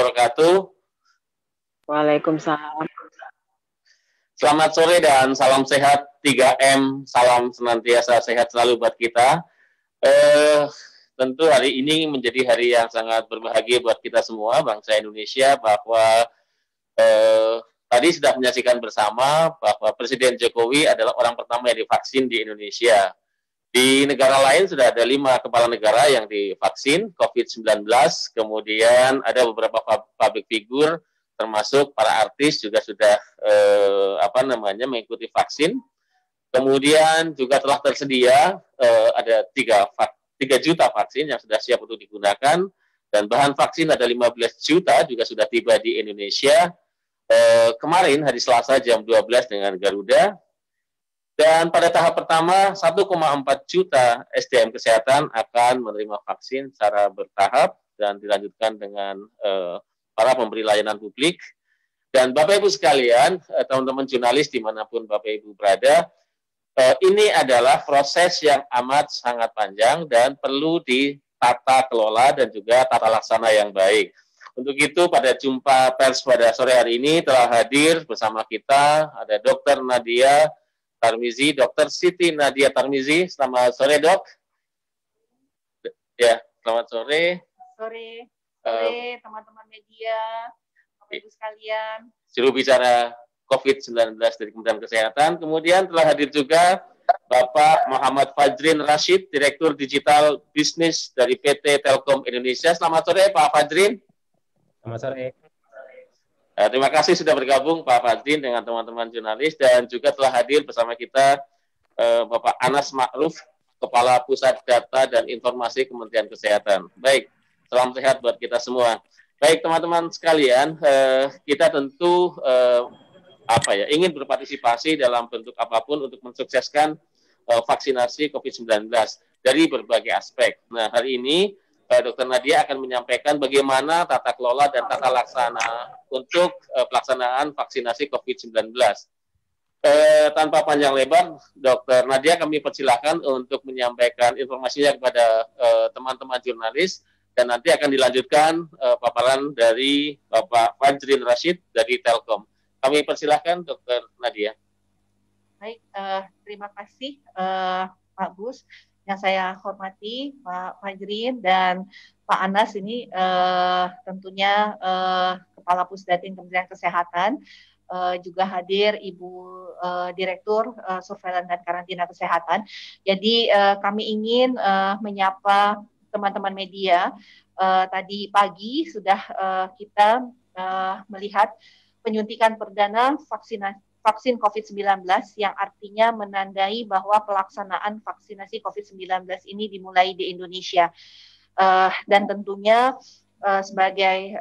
wabarakatuh. Waalaikumsalam. Selamat sore dan salam sehat 3M, salam senantiasa sehat selalu buat kita. Tentu hari ini menjadi hari yang sangat berbahagia buat kita semua, bangsa Indonesia, bahwa tadi sudah menyaksikan bersama bahwa Presiden Jokowi adalah orang pertama yang divaksin di Indonesia. Di negara lain sudah ada 5 kepala negara yang divaksin COVID-19, kemudian ada beberapa public figure, termasuk para artis juga sudah mengikuti vaksin. Kemudian juga telah tersedia ada 3 juta vaksin yang sudah siap untuk digunakan, dan bahan vaksin ada 15 juta juga sudah tiba di Indonesia kemarin hari Selasa jam 12 dengan Garuda. Dan pada tahap pertama 1,4 juta SDM kesehatan akan menerima vaksin secara bertahap dan dilanjutkan dengan para pemberi layanan publik. Dan Bapak Ibu sekalian, teman-teman jurnalis dimanapun Bapak Ibu berada, ini adalah proses yang amat sangat panjang dan perlu ditata kelola dan juga tata laksana yang baik. Untuk itu pada jumpa pers pada sore hari ini telah hadir bersama kita ada Dr. Nadia Tarmizi, Dr. Siti Nadia Tarmizi. Selamat sore, Dok. Ya, selamat sore. Sore teman-teman media, Bapak Ibu sekalian. Juru bicara COVID-19 dari Kementerian Kesehatan. Kemudian telah hadir juga Bapak Muhammad Fajrin Rashid, Direktur Digital Bisnis dari PT Telkom Indonesia. Selamat sore, Pak Fajrin. Selamat sore. Terima kasih sudah bergabung Pak Fajrin dengan teman-teman jurnalis, dan juga telah hadir bersama kita Bapak Anas Ma'ruf, Kepala Pusat Data dan Informasi Kementerian Kesehatan. Baik, salam sehat buat kita semua. Baik teman-teman sekalian, kita tentu ingin berpartisipasi dalam bentuk apapun untuk mensukseskan vaksinasi COVID-19 dari berbagai aspek. Nah, hari ini Dr. Nadia akan menyampaikan bagaimana tata kelola dan tata laksana untuk pelaksanaan vaksinasi COVID-19. Tanpa panjang lebar, Dr. Nadia kami persilahkan untuk menyampaikan informasinya kepada teman-teman jurnalis, dan nanti akan dilanjutkan paparan dari Bapak Fajrin Rashid dari Telkom. Kami persilahkan Dr. Nadia. Baik, terima kasih Pak Gus. Yang saya hormati Pak Fajrin dan Pak Anas ini tentunya Kepala Pusdatin Kementerian Kesehatan, juga hadir Ibu Direktur Surveillance dan Karantina Kesehatan. Jadi kami ingin menyapa teman-teman media. Tadi pagi sudah kita melihat penyuntikan perdana vaksin COVID-19 yang artinya menandai bahwa pelaksanaan vaksinasi COVID-19 ini dimulai di Indonesia. Dan tentunya sebagai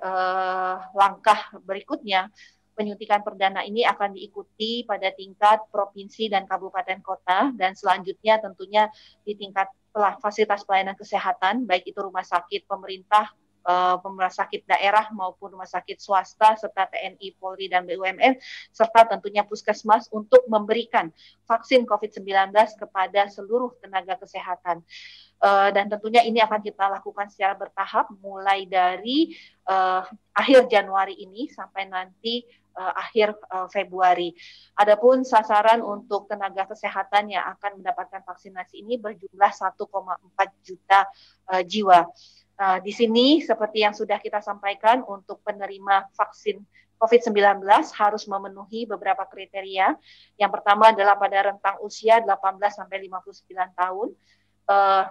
langkah berikutnya, penyuntikan perdana ini akan diikuti pada tingkat provinsi dan kabupaten kota, dan selanjutnya tentunya di tingkat fasilitas pelayanan kesehatan, baik itu rumah sakit pemerintah, rumah sakit daerah maupun rumah sakit swasta, serta TNI, Polri, dan BUMN, serta tentunya puskesmas untuk memberikan vaksin COVID-19 kepada seluruh tenaga kesehatan. Dan tentunya ini akan kita lakukan secara bertahap mulai dari akhir Januari ini sampai nanti akhir Februari. Adapun sasaran untuk tenaga kesehatan yang akan mendapatkan vaksinasi ini berjumlah 1,4 juta jiwa. Di sini seperti yang sudah kita sampaikan, untuk penerima vaksin COVID-19 harus memenuhi beberapa kriteria. Yang pertama adalah pada rentang usia 18 sampai 59 tahun,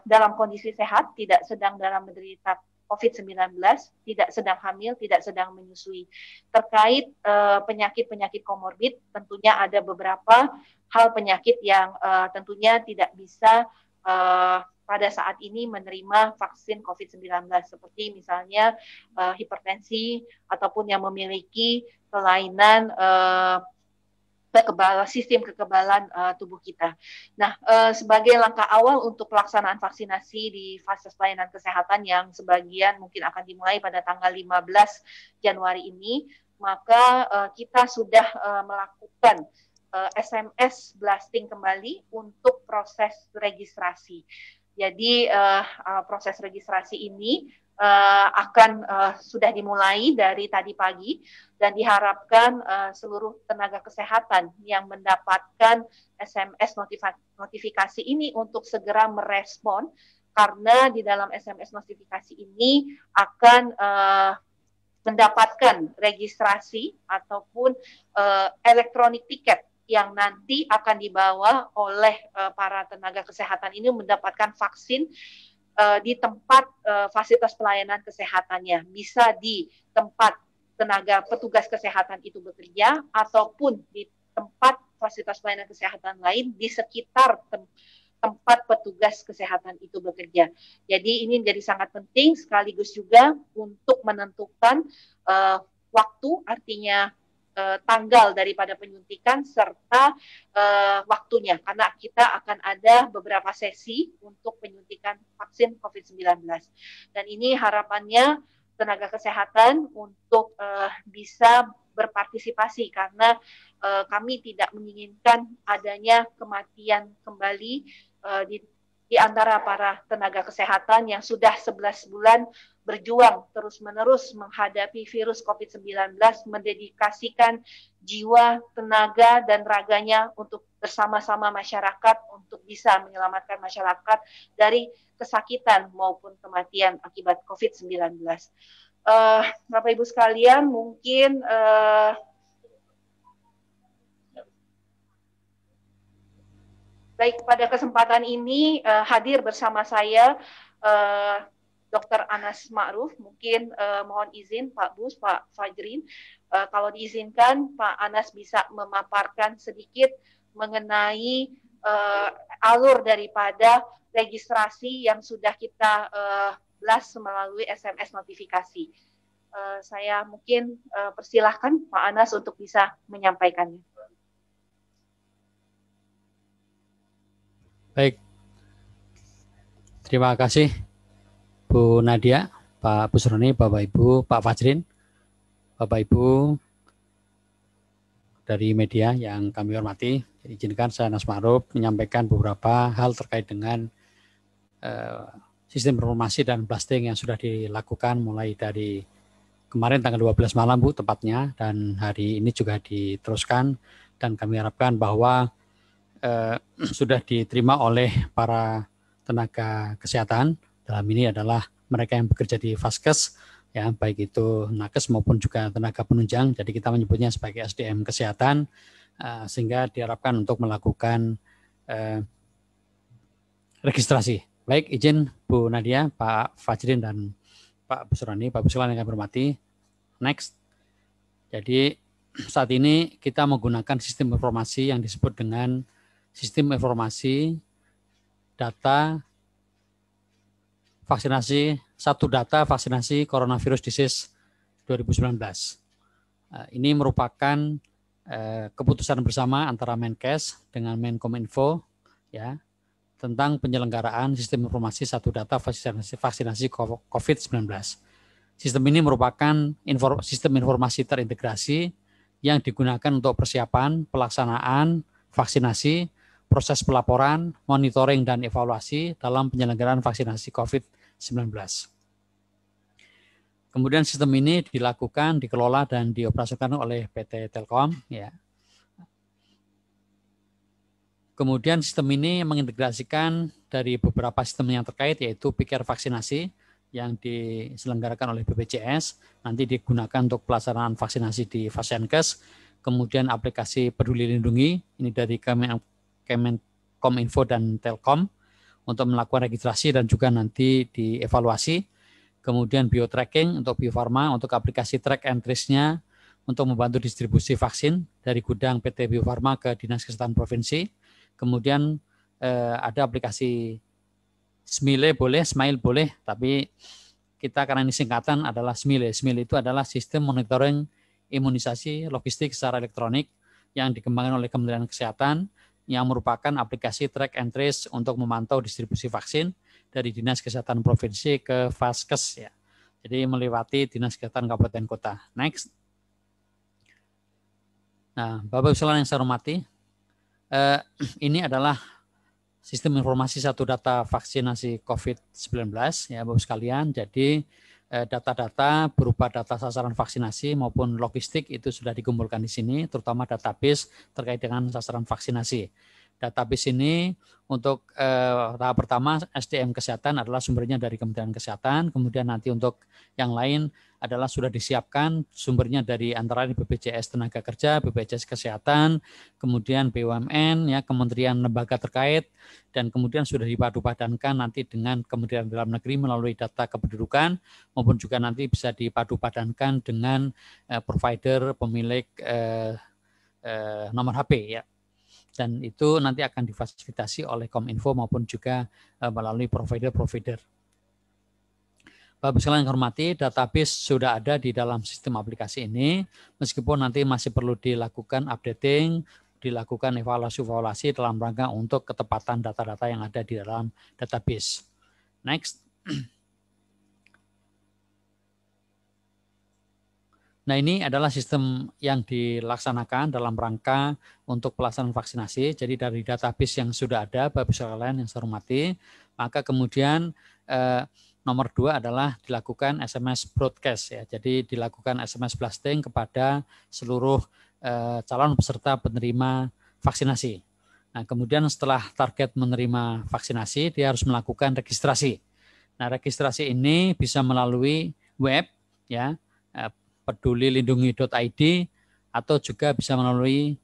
dalam kondisi sehat, tidak sedang dalam menderita COVID-19, tidak sedang hamil, tidak sedang menyusui. Terkait penyakit-penyakit komorbid, tentunya ada beberapa hal penyakit yang tentunya tidak bisa pada saat ini menerima vaksin COVID-19, seperti misalnya hipertensi ataupun yang memiliki kelainan sistem kekebalan tubuh kita. Nah, sebagai langkah awal untuk pelaksanaan vaksinasi di fase pelayanan kesehatan yang sebagian mungkin akan dimulai pada tanggal 15 Januari ini, maka kita sudah melakukan SMS blasting kembali untuk proses registrasi. Jadi proses registrasi ini akan sudah dimulai dari tadi pagi dan diharapkan seluruh tenaga kesehatan yang mendapatkan SMS notifikasi ini untuk segera merespon, karena di dalam SMS notifikasi ini akan mendapatkan registrasi ataupun elektronik tiket yang nanti akan dibawa oleh para tenaga kesehatan ini mendapatkan vaksin di tempat fasilitas pelayanan kesehatannya, bisa di tempat tenaga petugas kesehatan itu bekerja ataupun di tempat fasilitas pelayanan kesehatan lain di sekitar tempat petugas kesehatan itu bekerja. Jadi ini menjadi sangat penting sekaligus juga untuk menentukan waktu, artinya tanggal daripada penyuntikan serta waktunya, karena kita akan ada beberapa sesi untuk penyuntikan vaksin COVID-19. Dan ini harapannya tenaga kesehatan untuk bisa berpartisipasi, karena kami tidak menginginkan adanya kematian kembali di antara para tenaga kesehatan yang sudah 11 bulan berjuang terus-menerus menghadapi virus COVID-19, mendedikasikan jiwa, tenaga, dan raganya untuk bersama-sama masyarakat untuk bisa menyelamatkan masyarakat dari kesakitan maupun kematian akibat COVID-19. Bapak Ibu sekalian, mungkin baik, pada kesempatan ini hadir bersama saya Dr. Anas Ma'ruf. Mungkin mohon izin Pak Bus, Pak Fajrin, kalau diizinkan Pak Anas bisa memaparkan sedikit mengenai alur daripada registrasi yang sudah kita blast melalui SMS notifikasi. Saya mungkin persilahkan Pak Anas untuk bisa menyampaikannya. Baik, terima kasih Bu Nadia, Pak Busroni, Bapak Ibu, Pak Fajrin, Bapak Ibu dari media yang kami hormati. Izinkan saya Anas Ma'ruf menyampaikan beberapa hal terkait dengan sistem informasi dan blasting yang sudah dilakukan mulai dari kemarin tanggal 12 malam Bu tepatnya, dan hari ini juga diteruskan, dan kami harapkan bahwa sudah diterima oleh para tenaga kesehatan. Dalam ini adalah mereka yang bekerja di Vaskes, ya, baik itu nakes maupun juga tenaga penunjang. Jadi kita menyebutnya sebagai SDM kesehatan, sehingga diharapkan untuk melakukan registrasi. Baik, izin Bu Nadia, Pak Fajrin, dan Pak Busroni, Pak Busroni yang kami hormati. Next. Jadi saat ini kita menggunakan sistem informasi yang disebut dengan sistem informasi data vaksinasi, satu data vaksinasi coronavirus disease 2019. Ini merupakan keputusan bersama antara Menkes dengan Menkominfo, ya, tentang penyelenggaraan sistem informasi satu data vaksinasi COVID-19. Sistem ini merupakan sistem informasi terintegrasi yang digunakan untuk persiapan, pelaksanaan vaksinasi, proses pelaporan, monitoring, dan evaluasi dalam penyelenggaraan vaksinasi COVID-19. Kemudian sistem ini dilakukan, dikelola, dan dioperasikan oleh PT Telkom. Ya. Kemudian sistem ini mengintegrasikan dari beberapa sistem yang terkait, yaitu Pikir Vaksinasi yang diselenggarakan oleh BPJS, nanti digunakan untuk pelaksanaan vaksinasi di Fasiankes. Kemudian aplikasi Peduli Lindungi, ini dari Kemenkominfo dan Telkom untuk melakukan registrasi dan juga nanti dievaluasi. Kemudian biotracking untuk Bio Farma, untuk aplikasi track and trace-nya untuk membantu distribusi vaksin dari gudang PT Bio Farma ke Dinas Kesehatan Provinsi. Kemudian ada aplikasi Smile boleh, tapi kita karena ini singkatan adalah Smile. Smile itu adalah sistem monitoring imunisasi logistik secara elektronik yang dikembangkan oleh Kementerian Kesehatan, yang merupakan aplikasi track and trace untuk memantau distribusi vaksin dari Dinas Kesehatan Provinsi ke Vaskes, ya. Jadi melewati Dinas Kesehatan Kabupaten Kota. Next. Nah, Bapak Ibu sekalian yang saya hormati, ini adalah sistem informasi satu data vaksinasi COVID-19 ya Bapak sekalian. Jadi data-data berupa data sasaran vaksinasi maupun logistik itu sudah dikumpulkan di sini, terutama database terkait dengan sasaran vaksinasi. Database ini untuk tahap pertama SDM Kesehatan adalah sumbernya dari Kementerian Kesehatan, kemudian nanti untuk yang lain adalah sudah disiapkan sumbernya dari antara BPJS Tenaga Kerja, BPJS Kesehatan, kemudian BUMN, ya kementerian lembaga terkait, dan kemudian sudah dipadu-padankan nanti dengan Kementerian Dalam Negeri melalui data kependudukan, maupun juga nanti bisa dipadu-padankan dengan provider pemilik nomor HP ya. Dan itu nanti akan difasilitasi oleh Kominfo maupun juga melalui provider-provider. Bapak sekalian yang hormati, database sudah ada di dalam sistem aplikasi ini, meskipun nanti masih perlu dilakukan updating, dilakukan evaluasi dalam rangka untuk ketepatan data-data yang ada di dalam database. Next. Nah, ini adalah sistem yang dilaksanakan dalam rangka untuk pelaksanaan vaksinasi. Jadi dari database yang sudah ada, Bapak sekalian yang saya hormati, maka kemudian nomor 2 adalah dilakukan SMS broadcast ya. Jadi dilakukan SMS blasting kepada seluruh calon peserta penerima vaksinasi. Nah, kemudian setelah target menerima vaksinasi, dia harus melakukan registrasi. Nah, registrasi ini bisa melalui web ya, pedulilindungi.id, atau juga bisa melalui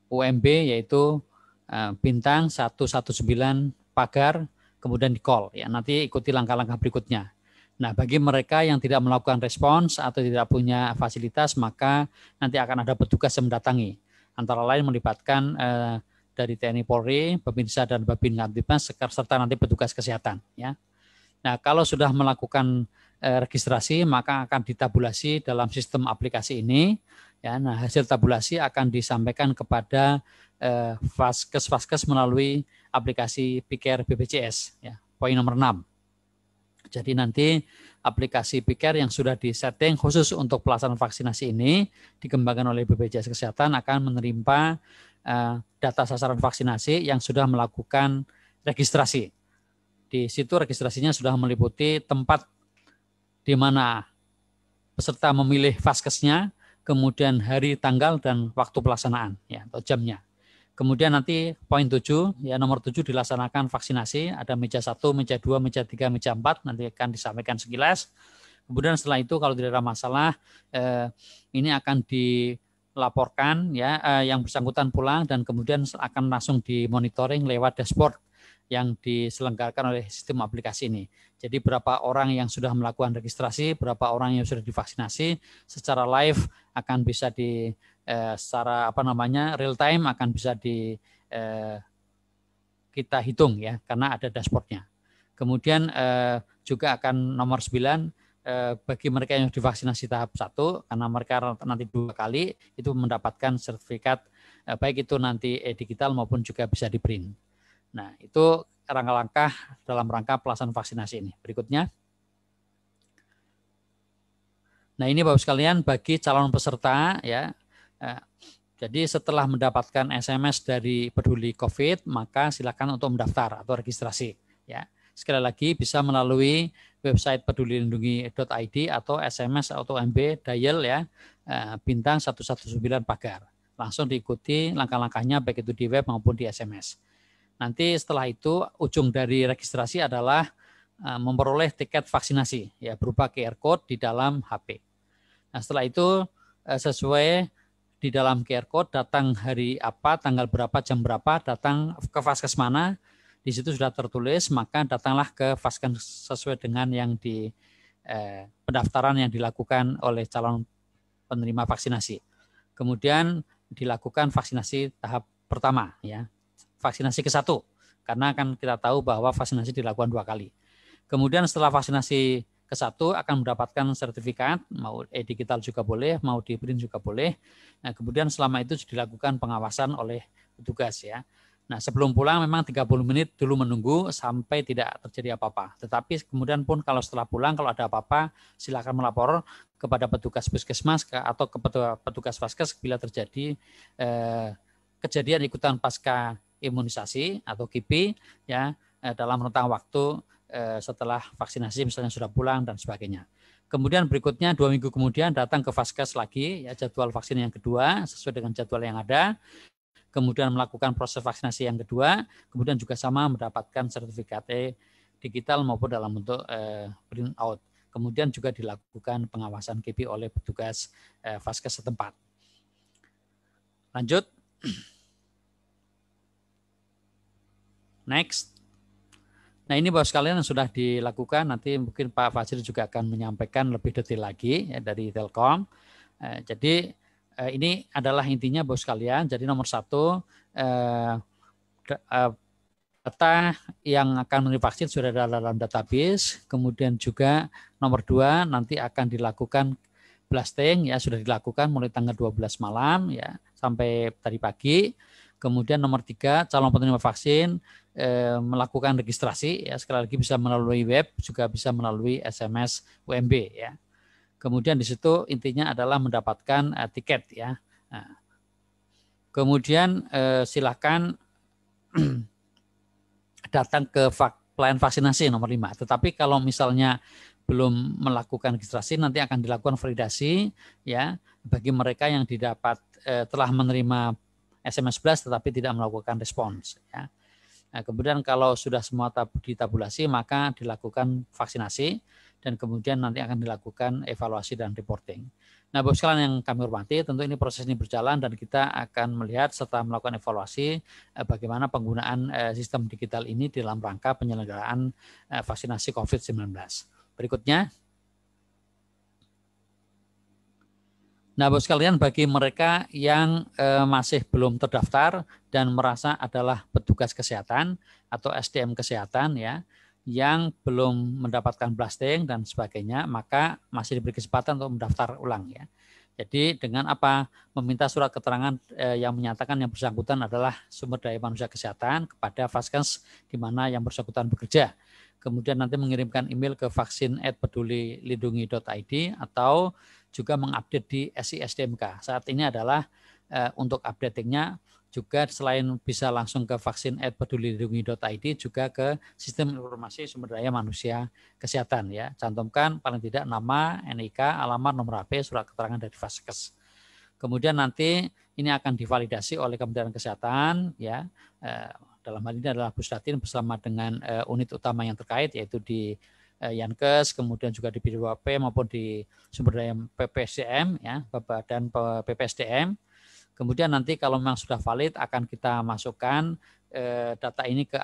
UMB, yaitu bintang 119 pagar, kemudian di call ya, nanti ikuti langkah-langkah berikutnya. Nah, bagi mereka yang tidak melakukan respons atau tidak punya fasilitas, maka nanti akan ada petugas yang mendatangi, antara lain melibatkan dari TNI Polri, Babinsa dan Babin Kamtibmas, serta nanti petugas kesehatan ya. Nah, kalau sudah melakukan registrasi, maka akan ditabulasi dalam sistem aplikasi ini ya. Nah, hasil tabulasi akan disampaikan kepada Vaskes melalui aplikasi Pikir BPJS ya. Poin nomor 6. Jadi nanti aplikasi Pikir yang sudah disetting khusus untuk pelaksanaan vaksinasi ini dikembangkan oleh BPJS Kesehatan akan menerima data sasaran vaksinasi yang sudah melakukan registrasi. Di situ registrasinya sudah meliputi tempat di mana peserta memilih vaskesnya, kemudian hari, tanggal, dan waktu pelaksanaan ya, atau jamnya. Kemudian nanti poin 7, ya nomor 7 dilaksanakan vaksinasi, ada meja 1, meja 2, meja 3, meja 4, nanti akan disampaikan sekilas. Kemudian setelah itu kalau tidak ada masalah, ini akan dilaporkan ya, yang bersangkutan pulang, dan kemudian akan langsung dimonitoring lewat dashboard yang diselenggarakan oleh sistem aplikasi ini. Jadi berapa orang yang sudah melakukan registrasi, berapa orang yang sudah divaksinasi, secara live akan bisa secara real time akan bisa kita hitung ya, karena ada dashboardnya. Kemudian juga akan nomor 9, bagi mereka yang divaksinasi tahap 1, karena mereka nanti 2 kali itu mendapatkan sertifikat, baik itu nanti digital maupun juga bisa di print. Nah, itu langkah-langkah dalam rangka pelaksanaan vaksinasi ini. Berikutnya. Nah, ini Bapak sekalian bagi calon peserta ya. Jadi setelah mendapatkan SMS dari Peduli COVID, maka silakan untuk mendaftar atau registrasi ya. Sekali lagi bisa melalui website pedulilindungi.id atau SMS atau MB dial ya, bintang 119 pagar. Langsung diikuti langkah-langkahnya baik itu di web maupun di SMS. Nanti setelah itu ujung dari registrasi adalah memperoleh tiket vaksinasi ya, berupa QR code di dalam HP. Nah, setelah itu sesuai di dalam QR code, datang hari apa, tanggal berapa, jam berapa, datang ke vaskes mana, di situ sudah tertulis, maka datanglah ke vaskes sesuai dengan yang di pendaftaran yang dilakukan oleh calon penerima vaksinasi. Kemudian dilakukan vaksinasi tahap pertama ya, vaksinasi ke-1, karena kan kita tahu bahwa vaksinasi dilakukan 2 kali. Kemudian setelah vaksinasi ke-1 akan mendapatkan sertifikat, mau digital juga boleh, mau di print juga boleh. Nah, kemudian selama itu dilakukan pengawasan oleh petugas ya. Nah, sebelum pulang memang 30 menit dulu menunggu sampai tidak terjadi apa-apa. Tetapi kemudian pun kalau setelah pulang, kalau ada apa-apa, silakan melapor kepada petugas puskesmas atau ke petugas vaskes bila terjadi kejadian ikutan pasca imunisasi atau KIPI ya dalam rentang waktu setelah vaksinasi misalnya sudah pulang dan sebagainya. Kemudian berikutnya 2 minggu kemudian datang ke Vaskes lagi ya jadwal vaksin yang kedua sesuai dengan jadwal yang ada. Kemudian melakukan proses vaksinasi yang kedua, kemudian juga sama mendapatkan sertifikat digital maupun dalam bentuk print out. Kemudian juga dilakukan pengawasan KIPI oleh petugas Vaskes setempat. Lanjut. Next. Nah ini Bapak sekalian yang sudah dilakukan, nanti mungkin Pak Fajri juga akan menyampaikan lebih detail lagi ya, dari Telkom. Jadi ini adalah intinya Bapak sekalian. Jadi nomor 1, data yang akan divaksin sudah ada dalam database. Kemudian juga nomor 2 nanti akan dilakukan blasting ya sudah dilakukan mulai tanggal 12 malam ya sampai tadi pagi. Kemudian nomor 3 calon penerima vaksin melakukan registrasi ya sekali lagi bisa melalui web juga bisa melalui SMS UMB ya. Kemudian di situ intinya adalah mendapatkan tiket ya. Nah, kemudian silakan datang ke pelayan vaksinasi nomor 5. Tetapi kalau misalnya belum melakukan registrasi nanti akan dilakukan validasi ya bagi mereka yang didapat telah menerima SMS blast tetapi tidak melakukan respons ya. Nah, kemudian kalau sudah semua ditabulasi maka dilakukan vaksinasi dan kemudian nanti akan dilakukan evaluasi dan reporting. Nah, Bapak sekalian yang kami hormati, tentu ini proses ini berjalan dan kita akan melihat serta melakukan evaluasi bagaimana penggunaan sistem digital ini dalam rangka penyelenggaraan vaksinasi COVID-19. Berikutnya. Nah, Bapak sekalian, bagi mereka yang masih belum terdaftar dan merasa adalah petugas kesehatan atau SDM kesehatan ya, yang belum mendapatkan blasting dan sebagainya, maka masih diberi kesempatan untuk mendaftar ulang ya. Jadi dengan apa? Meminta surat keterangan yang menyatakan yang bersangkutan adalah sumber daya manusia kesehatan kepada Vaskes di mana yang bersangkutan bekerja. Kemudian nanti mengirimkan email ke vaksin@pedulilindungi.id atau juga mengupdate di SI-SDMK. Saat ini adalah untuk updatingnya juga selain bisa langsung ke vaksin@pedulilindungi.id juga ke sistem informasi sumber daya manusia kesehatan ya. Cantumkan paling tidak nama, NIK, alamat, nomor HP, surat keterangan dari Vaskes. Kemudian nanti ini akan divalidasi oleh Kementerian Kesehatan ya. Dalam hal ini adalah Pusdatin bersama dengan unit utama yang terkait yaitu di Yankes, kemudian juga di B2P maupun di sumber daya PPSDM ya, Badan PPSDM. Kemudian nanti kalau memang sudah valid akan kita masukkan data ini ke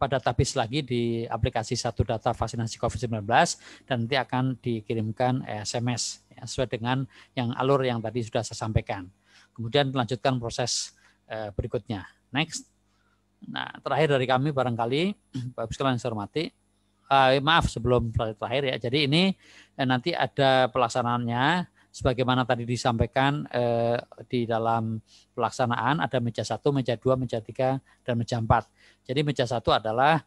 database lagi di aplikasi Satu Data Vaksinasi COVID-19 dan nanti akan dikirimkan SMS ya, sesuai dengan yang alur yang tadi sudah saya sampaikan. Kemudian melanjutkan proses berikutnya. Next. Nah, terakhir dari kami barangkali Bapak sekalian yang saya hormati. Maaf sebelum terakhir ya. Jadi ini nanti ada pelaksanaannya sebagaimana tadi disampaikan di dalam pelaksanaan ada meja 1, meja 2, meja 3 dan meja 4. Jadi meja 1 adalah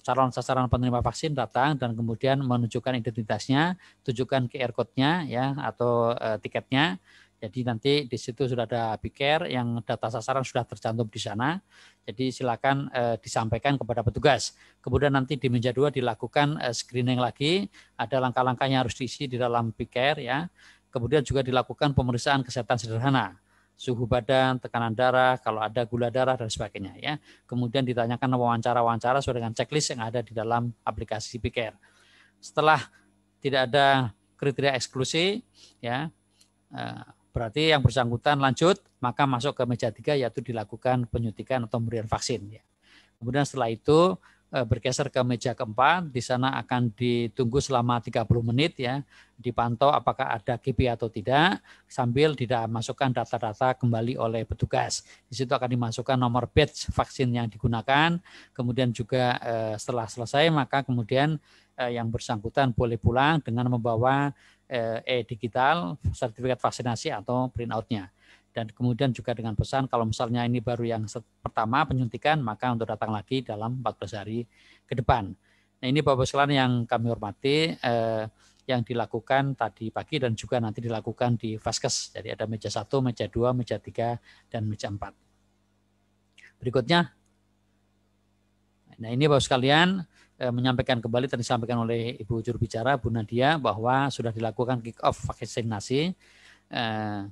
calon sasaran penerima vaksin datang dan kemudian menunjukkan identitasnya, tunjukkan QR code-nya ya atau tiketnya. Jadi nanti di situ sudah ada BCare yang data sasaran sudah tercantum di sana. Jadi silakan disampaikan kepada petugas. Kemudian nanti di meja 2 dilakukan screening lagi, ada langkah-langkah yang harus diisi di dalam BCare ya. Kemudian juga dilakukan pemeriksaan kesehatan sederhana, suhu badan, tekanan darah, kalau ada gula darah dan sebagainya ya. Kemudian ditanyakan wawancara-wawancara sesuai dengan checklist yang ada di dalam aplikasi BCare. Setelah tidak ada kriteria eksklusi ya. Berarti yang bersangkutan lanjut, maka masuk ke meja 3 yaitu dilakukan penyuntikan atau pemberian vaksin. Ya. Kemudian setelah itu bergeser ke meja keempat, di sana akan ditunggu selama 30 menit ya, dipantau apakah ada KIPI atau tidak, sambil dimasukkan data-data kembali oleh petugas. Di situ akan dimasukkan nomor batch vaksin yang digunakan, kemudian juga setelah selesai maka kemudian yang bersangkutan boleh pulang dengan membawa digital sertifikat vaksinasi atau printout-nya. Dan kemudian juga dengan pesan kalau misalnya ini baru yang pertama penyuntikan maka untuk datang lagi dalam 14 hari ke depan. Nah ini Bapak sekalian yang kami hormati yang dilakukan tadi pagi dan juga nanti dilakukan di Vaskes. Jadi ada meja 1, meja 2, meja 3 dan meja 4. Berikutnya, nah ini Bapak sekalian, menyampaikan kembali tadi disampaikan oleh Ibu juru bicara Bu Nadia bahwa sudah dilakukan kick off vaksinasi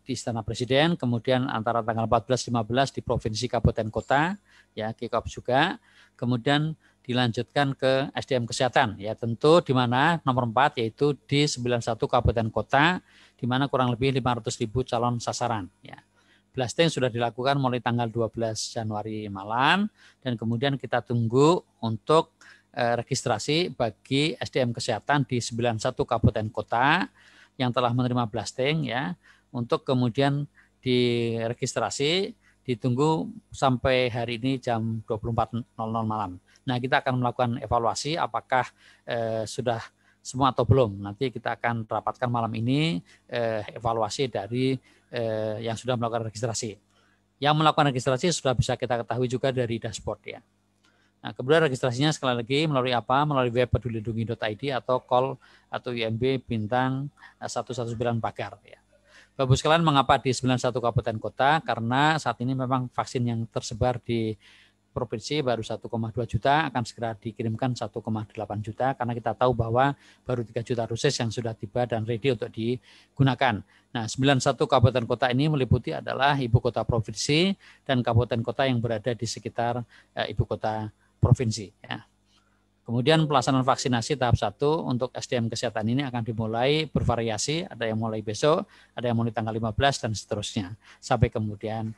di Istana Presiden, kemudian antara tanggal 14-15 di provinsi kabupaten kota, ya kick off juga, kemudian dilanjutkan ke SDM kesehatan, ya tentu di mana nomor 4 yaitu di 91 kabupaten kota, di mana kurang lebih 500.000 calon sasaran, ya. Blasting sudah dilakukan mulai tanggal 12 Januari malam, dan kemudian kita tunggu untuk registrasi bagi SDM kesehatan di 91 kabupaten kota yang telah menerima blasting, ya, untuk kemudian diregistrasi, ditunggu sampai hari ini jam 24.00 malam. Nah, kita akan melakukan evaluasi apakah sudah semua atau belum. Nanti kita akan rapatkan malam ini evaluasi dari yang sudah melakukan registrasi. Yang melakukan registrasi sudah bisa kita ketahui juga dari dashboard, ya. Nah, kemudian registrasinya sekali lagi melalui apa? Melalui web pedulilindungi.id atau call atau IMB bintang 119 pagar, ya. Bapak sekalian, mengapa di 91 kabupaten kota? Karena saat ini memang vaksin yang tersebar di provinsi baru 1,2 juta, akan segera dikirimkan 1,8 juta, karena kita tahu bahwa baru 3 juta dosis yang sudah tiba dan ready untuk digunakan. Nah, 91 kabupaten kota ini meliputi adalah ibu kota provinsi dan kabupaten kota yang berada di sekitar ibu kota provinsi, ya. Kemudian pelaksanaan vaksinasi tahap 1 untuk SDM kesehatan ini akan dimulai bervariasi, ada yang mulai besok, ada yang mulai tanggal 15 dan seterusnya sampai kemudian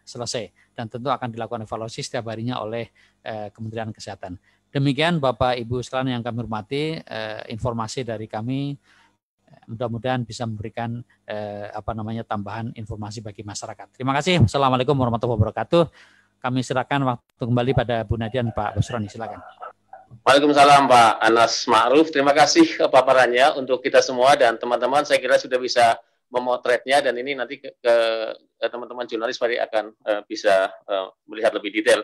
selesai, dan tentu akan dilakukan evaluasi setiap harinya oleh Kementerian Kesehatan. Demikian Bapak Ibu sekalian yang kami hormati, informasi dari kami, mudah-mudahan bisa memberikan tambahan informasi bagi masyarakat. Terima kasih. Assalamualaikum warahmatullahi wabarakatuh. Kami silakan waktu kembali pada Bu Nadia dan Pak Busroni, silakan. Waalaikumsalam Pak Anas Ma'ruf. Terima kasih paparannya untuk kita semua dan teman-teman. Saya kira sudah bisa memotretnya, dan ini nanti ke teman-teman jurnalis akan bisa melihat lebih detail.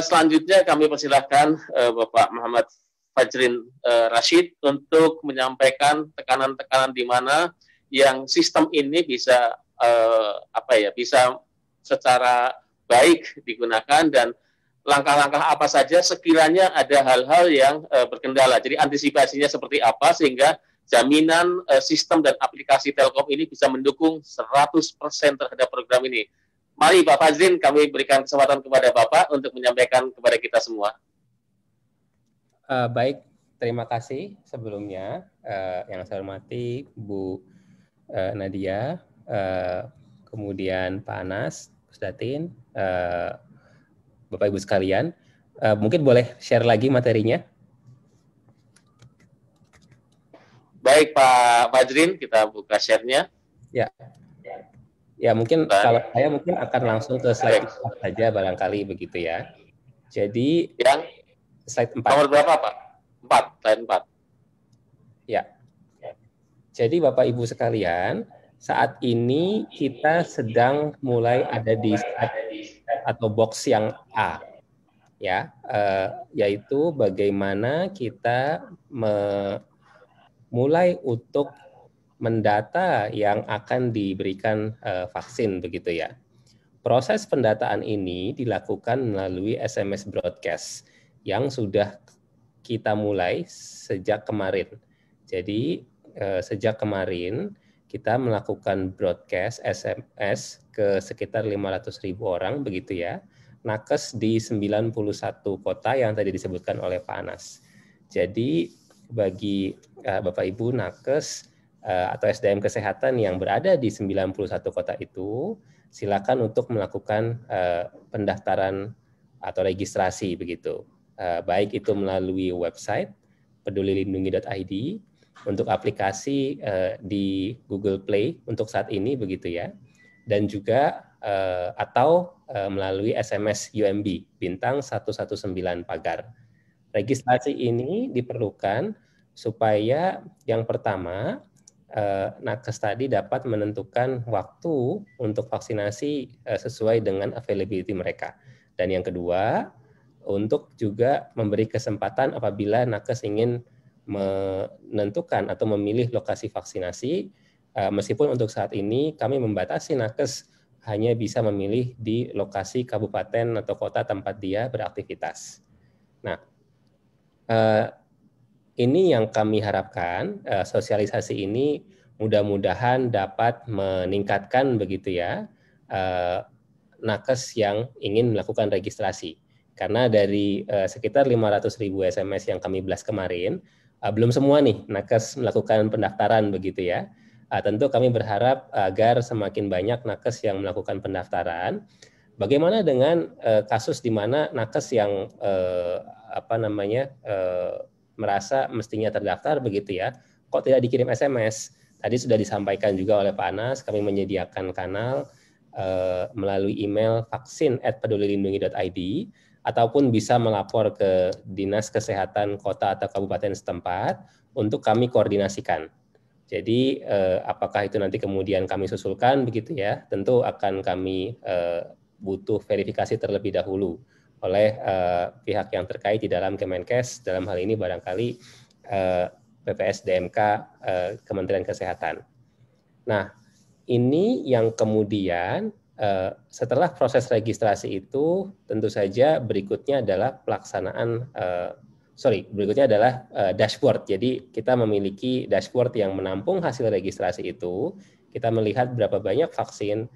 Selanjutnya kami persilahkan Bapak Muhammad Fajrin Rashid untuk menyampaikan tekanan-tekanan di mana yang sistem ini bisa bisa secara baik digunakan, dan langkah-langkah apa saja sekiranya ada hal-hal yang berkendala. Jadi antisipasinya seperti apa sehingga jaminan sistem dan aplikasi Telkom ini bisa mendukung 100% terhadap program ini. Mari Pak Fajrin, kami berikan kesempatan kepada Bapak untuk menyampaikan kepada kita semua. Baik, terima kasih sebelumnya yang saya hormati Bu Nadia, kemudian Pak Anas, Gus Datin, Bapak Ibu sekalian, mungkin boleh share lagi materinya. Baik Pak Fajrin, kita buka share-nya. Ya mungkin kalau saya mungkin akan langsung ke slide 4 saja barangkali begitu ya. Jadi yang slide 4. Nomor berapa Pak? 4, slide 4. Ya. Jadi Bapak Ibu sekalian, saat ini kita sedang mulai ada di atau box yang A, ya, yaitu bagaimana kita mulai untuk mendata yang akan diberikan vaksin begitu ya. Proses pendataan ini dilakukan melalui SMS broadcast yang sudah kita mulai sejak kemarin. Jadi sejak kemarin kita melakukan broadcast SMS ke sekitar 500.000 orang begitu ya. Nakes di 91 kota yang tadi disebutkan oleh Pak Anas. Jadi bagi Bapak Ibu nakes atau SDM kesehatan yang berada di 91 kota itu, silakan untuk melakukan pendaftaran atau registrasi begitu. Baik itu melalui website pedulilindungi.id, untuk aplikasi di Google Play untuk saat ini begitu ya, dan juga atau melalui SMS UMB bintang 119 pagar. Registrasi ini diperlukan supaya yang pertama nakes tadi dapat menentukan waktu untuk vaksinasi sesuai dengan availability mereka, dan yang kedua untuk juga memberi kesempatan apabila nakes ingin menentukan atau memilih lokasi vaksinasi, meskipun untuk saat ini kami membatasi nakes hanya bisa memilih di lokasi kabupaten atau kota tempat dia beraktivitas. Nah, ini yang kami harapkan, sosialisasi ini mudah-mudahan dapat meningkatkan begitu ya nakes yang ingin melakukan registrasi. Karena dari sekitar 500.000 SMS yang kami blast kemarin, belum semua nih nakes melakukan pendaftaran begitu ya. Tentu kami berharap agar semakin banyak nakes yang melakukan pendaftaran. Bagaimana dengan kasus di mana nakes yang merasa mestinya terdaftar begitu ya, kok tidak dikirim SMS? Tadi sudah disampaikan juga oleh Pak Anas, kami menyediakan kanal melalui email vaksin@pedulilindungi.id ataupun bisa melapor ke Dinas Kesehatan Kota atau Kabupaten setempat untuk kami koordinasikan. Jadi apakah itu nanti kemudian kami susulkan begitu ya, tentu akan kami butuh verifikasi terlebih dahulu oleh pihak yang terkait di dalam Kemenkes, dalam hal ini barangkali PPSDMK Kementerian Kesehatan. Nah, ini yang kemudian setelah proses registrasi itu tentu saja berikutnya adalah dashboard. Jadi kita memiliki dashboard yang menampung hasil registrasi itu. Kita melihat berapa banyak vaksin,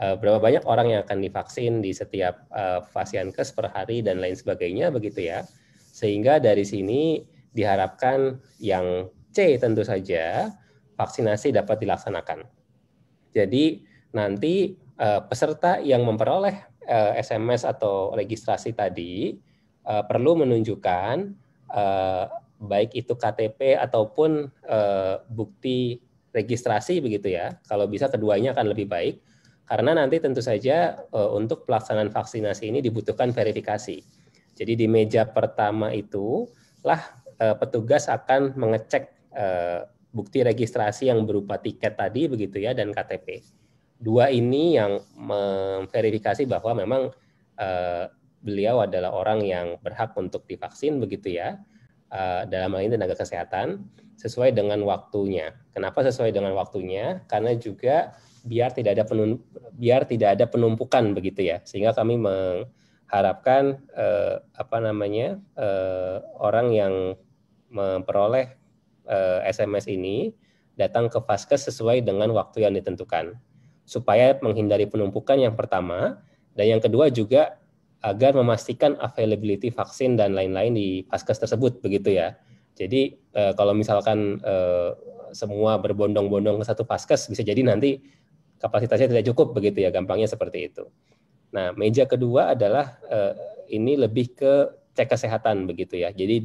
berapa banyak orang yang akan divaksin di setiap Fasiankes per hari dan lain sebagainya begitu ya. Sehingga dari sini diharapkan yang C tentu saja vaksinasi dapat dilaksanakan. Jadi nanti peserta yang memperoleh SMS atau registrasi tadi perlu menunjukkan baik itu KTP ataupun bukti registrasi begitu ya. Kalau bisa keduanya akan lebih baik. Karena nanti tentu saja untuk pelaksanaan vaksinasi ini dibutuhkan verifikasi. Jadi di meja pertama itu lah petugas akan mengecek bukti registrasi yang berupa tiket tadi begitu ya dan KTP. Dua ini yang memverifikasi bahwa memang beliau adalah orang yang berhak untuk divaksin begitu ya. Dalam hal ini tenaga kesehatan sesuai dengan waktunya. Kenapa sesuai dengan waktunya? Karena juga biar tidak ada penumpukan begitu ya, sehingga kami mengharapkan orang yang memperoleh SMS ini datang ke Vaskes sesuai dengan waktu yang ditentukan supaya menghindari penumpukan yang pertama, dan yang kedua juga agar memastikan availability vaksin dan lain-lain di Vaskes tersebut begitu ya. Jadi kalau misalkan semua berbondong-bondong ke satu Vaskes bisa jadi nanti kapasitasnya tidak cukup begitu ya, gampangnya seperti itu. Nah, meja kedua adalah ini lebih ke cek kesehatan begitu ya. Jadi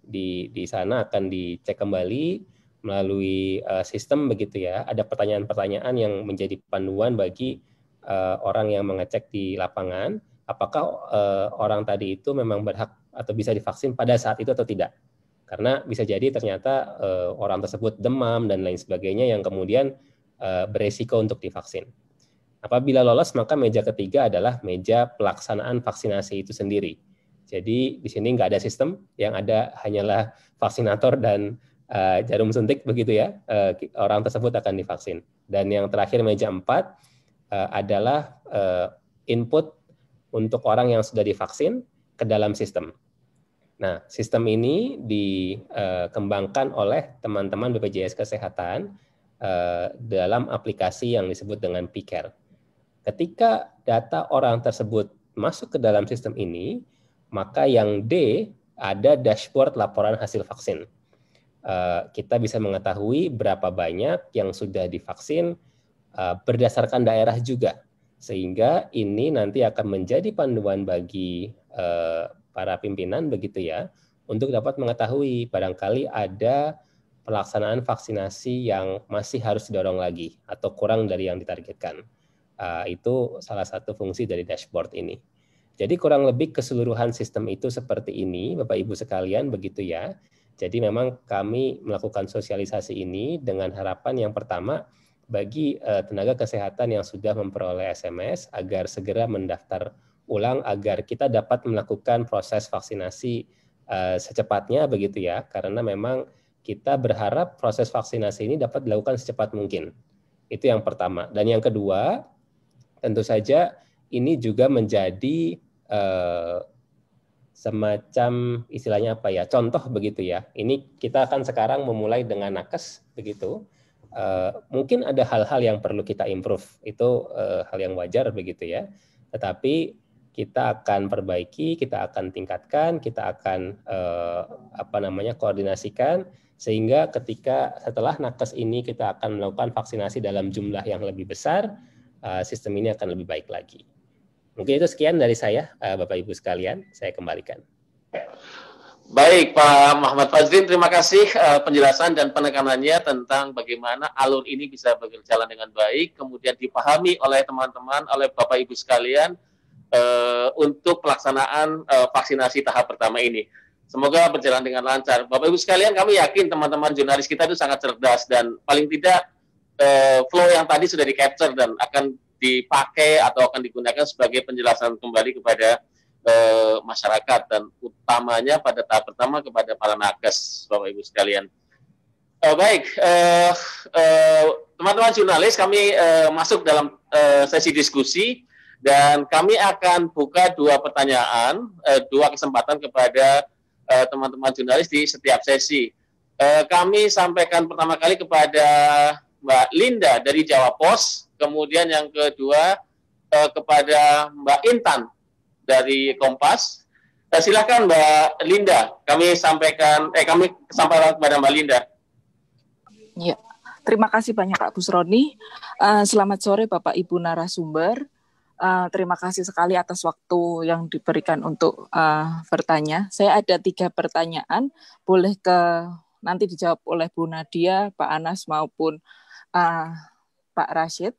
di sana akan dicek kembali melalui sistem begitu ya. Ada pertanyaan-pertanyaan yang menjadi panduan bagi orang yang mengecek di lapangan, apakah orang tadi itu memang berhak atau bisa divaksin pada saat itu atau tidak. Karena bisa jadi ternyata orang tersebut demam dan lain sebagainya yang kemudian beresiko untuk divaksin. Apabila lolos, maka meja ketiga adalah meja pelaksanaan vaksinasi itu sendiri. Jadi di sini nggak ada sistem, yang ada hanyalah vaksinator dan jarum suntik begitu ya. Orang tersebut akan divaksin. Dan yang terakhir meja 4 adalah input untuk orang yang sudah divaksin ke dalam sistem. Nah, sistem ini dikembangkan oleh teman-teman BPJS Kesehatan dalam aplikasi yang disebut dengan PCare. Ketika data orang tersebut masuk ke dalam sistem ini, maka yang D ada dashboard laporan hasil vaksin. Kita bisa mengetahui berapa banyak yang sudah divaksin berdasarkan daerah juga, sehingga ini nanti akan menjadi panduan bagi para pimpinan begitu ya, untuk dapat mengetahui barangkali ada pelaksanaan vaksinasi yang masih harus didorong lagi atau kurang dari yang ditargetkan. Itu salah satu fungsi dari dashboard ini. Jadi kurang lebih keseluruhan sistem itu seperti ini, Bapak Ibu sekalian, begitu ya. Jadi memang kami melakukan sosialisasi ini dengan harapan yang pertama bagi tenaga kesehatan yang sudah memperoleh SMS agar segera mendaftar ulang agar kita dapat melakukan proses vaksinasi secepatnya begitu ya, karena memang kita berharap proses vaksinasi ini dapat dilakukan secepat mungkin. Itu yang pertama. Dan yang kedua, Tentu saja ini juga menjadi semacam istilahnya apa ya, contoh begitu ya. Ini kita akan sekarang memulai dengan nakes begitu. Mungkin ada hal-hal yang perlu kita improve, itu hal yang wajar begitu ya. Tetapi kita akan perbaiki, kita akan tingkatkan, kita akan koordinasikan sehingga setelah nakes ini kita akan melakukan vaksinasi dalam jumlah yang lebih besar, sistem ini akan lebih baik lagi. Mungkin itu sekian dari saya, Bapak Ibu sekalian, saya kembalikan. Baik, Pak Muhammad Fajrin, terima kasih penjelasan dan penekanannya tentang bagaimana alur ini bisa berjalan dengan baik, kemudian dipahami oleh teman-teman, oleh Bapak Ibu sekalian untuk pelaksanaan vaksinasi tahap pertama ini. Semoga berjalan dengan lancar. Bapak Ibu sekalian, kami yakin teman-teman jurnalis kita itu sangat cerdas dan paling tidak flow yang tadi sudah di-capture dan akan dipakai atau akan digunakan sebagai penjelasan kembali kepada masyarakat dan utamanya pada tahap pertama kepada para nakes, Bapak Ibu sekalian. Baik, teman-teman jurnalis, kami masuk dalam sesi diskusi dan kami akan buka dua pertanyaan, dua kesempatan kepada teman-teman jurnalis di setiap sesi. Kami sampaikan pertama kali kepada Mbak Linda dari Jawa Pos. Kemudian yang kedua kepada Mbak Intan dari Kompas. Silakan Mbak Linda, kami sampaikan kepada Mbak Linda. Ya, terima kasih banyak Pak Busroni. Selamat sore Bapak Ibu narasumber. Terima kasih sekali atas waktu yang diberikan untuk bertanya. Saya ada 3 pertanyaan, boleh nanti dijawab oleh Bu Nadia, Pak Anas maupun Pak Rashid.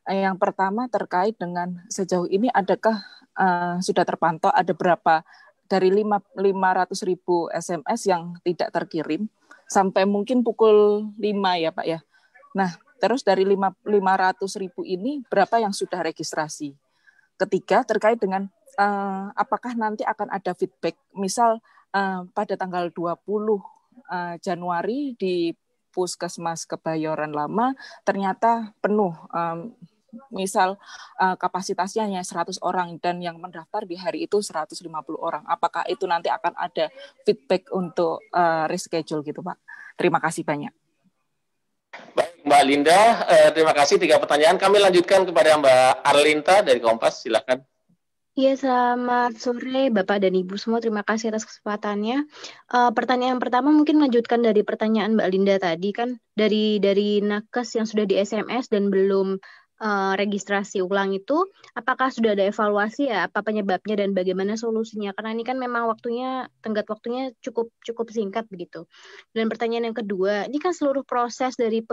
Yang pertama terkait dengan sejauh ini adakah sudah terpantau ada berapa dari 500.000 SMS yang tidak terkirim sampai mungkin pukul 5 ya Pak ya. Nah, terus dari 500.000 ini berapa yang sudah registrasi? Ketiga terkait dengan apakah nanti akan ada feedback misal pada tanggal 20 Januari di Puskesmas Kebayoran Lama ternyata penuh, misal kapasitasnya hanya 100 orang dan yang mendaftar di hari itu 150 orang. Apakah itu nanti akan ada feedback untuk reschedule gitu Pak? Terima kasih banyak. Baik Mbak Linda, terima kasih 3 pertanyaan. Kami lanjutkan kepada Mbak Arlinta dari Kompas, silakan. Iya, selamat sore Bapak dan Ibu semua. Terima kasih atas kesempatannya. Pertanyaan pertama mungkin melanjutkan dari pertanyaan Mbak Linda tadi kan dari nakes yang sudah di SMS dan belum registrasi ulang itu, apakah sudah ada evaluasi ya apa penyebabnya dan bagaimana solusinya? Karena ini kan memang tenggat waktunya cukup singkat begitu. Dan pertanyaan yang kedua, ini kan seluruh proses dari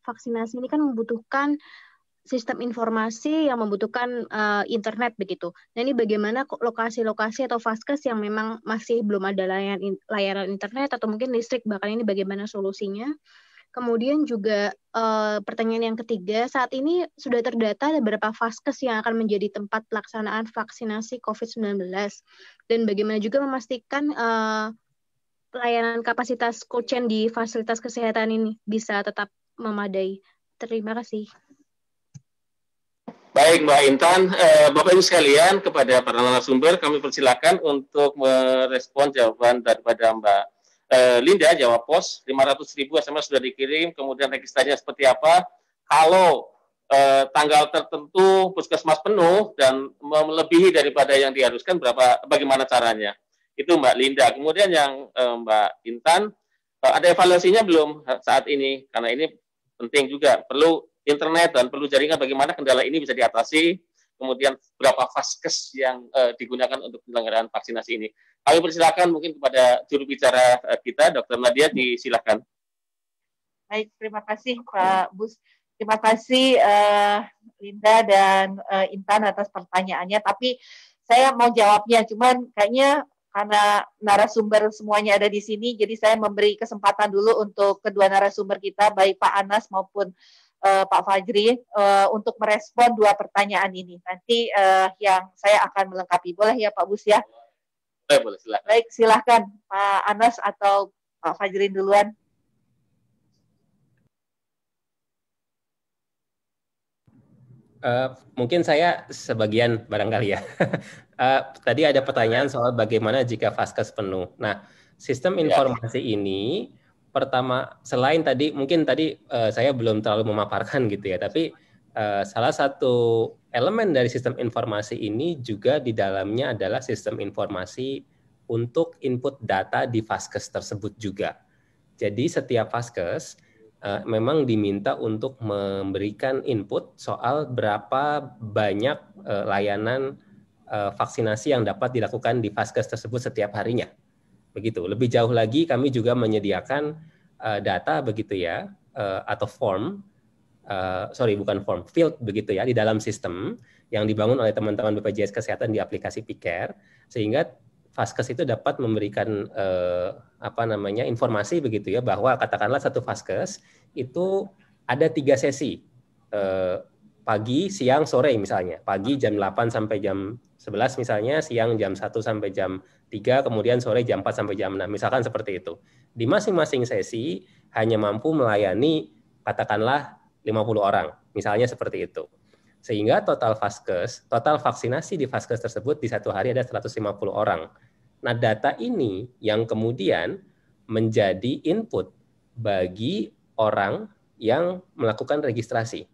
vaksinasi ini kan membutuhkan sistem informasi yang membutuhkan internet begitu. Nah ini bagaimana lokasi-lokasi atau vaskes yang memang masih belum ada layanan internet atau mungkin listrik, bahkan ini bagaimana solusinya? Kemudian juga pertanyaan yang ketiga, saat ini sudah terdata ada beberapa vaskes yang akan menjadi tempat pelaksanaan vaksinasi COVID-19 dan bagaimana juga memastikan pelayanan kapasitas cold chain di fasilitas kesehatan ini bisa tetap memadai. Terima kasih. Baik Mbak Intan, Bapak Ibu sekalian, kepada para narasumber kami persilakan untuk merespon jawaban daripada Mbak Linda, Jawa Pos. 500.000 SMS sudah dikirim, kemudian registrasinya seperti apa? Kalau tanggal tertentu puskesmas penuh dan melebihi daripada yang diharuskan, bagaimana caranya? Itu Mbak Linda. Kemudian yang Mbak Intan, ada evaluasinya belum saat ini? Karena ini penting juga, perlu internet dan perlu jaringan, bagaimana kendala ini bisa diatasi, kemudian berapa vaskes yang digunakan untuk penyelenggaraan vaksinasi ini. Kami persilakan mungkin kepada juru bicara kita, Dr. Nadia, disilakan. Baik, terima kasih Pak Bus. Terima kasih Linda dan Intan atas pertanyaannya, tapi saya mau jawabnya, cuman kayaknya karena narasumber semuanya ada di sini, jadi saya memberi kesempatan dulu untuk kedua narasumber kita, baik Pak Anas maupun Pak Fajri, untuk merespon 2 pertanyaan ini. Nanti yang saya akan melengkapi. Boleh ya Pak Bus ya? Boleh, silakan. Baik, silakan Pak Anas atau Pak Fajri duluan. Mungkin saya sebagian barangkali ya. Tadi ada pertanyaan soal bagaimana jika vaskes penuh. Nah, sistem informasi ini pertama, selain tadi mungkin tadi saya belum terlalu memaparkan gitu ya, tapi salah satu elemen dari sistem informasi ini juga di dalamnya adalah sistem informasi untuk input data di vaskes tersebut juga. Jadi setiap vaskes memang diminta untuk memberikan input soal berapa banyak layanan vaksinasi yang dapat dilakukan di vaskes tersebut setiap harinya. Begitu. Lebih jauh lagi kami juga menyediakan data begitu ya, atau form, bukan form, field begitu ya, di dalam sistem yang dibangun oleh teman-teman BPJS Kesehatan di aplikasi Piker, sehingga vaskes itu dapat memberikan informasi begitu ya, bahwa katakanlah satu vaskes itu ada 3 sesi, pagi, siang, sore misalnya. Pagi jam 8 sampai jam 11 misalnya, siang jam 1 sampai jam 3, kemudian sore jam 4 sampai jam 6, misalkan seperti itu. Di masing-masing sesi hanya mampu melayani katakanlah 50 orang, misalnya seperti itu. Sehingga total vaksinasi di vaskes tersebut di satu hari ada 150 orang. Nah, data ini yang kemudian menjadi input bagi orang yang melakukan registrasi.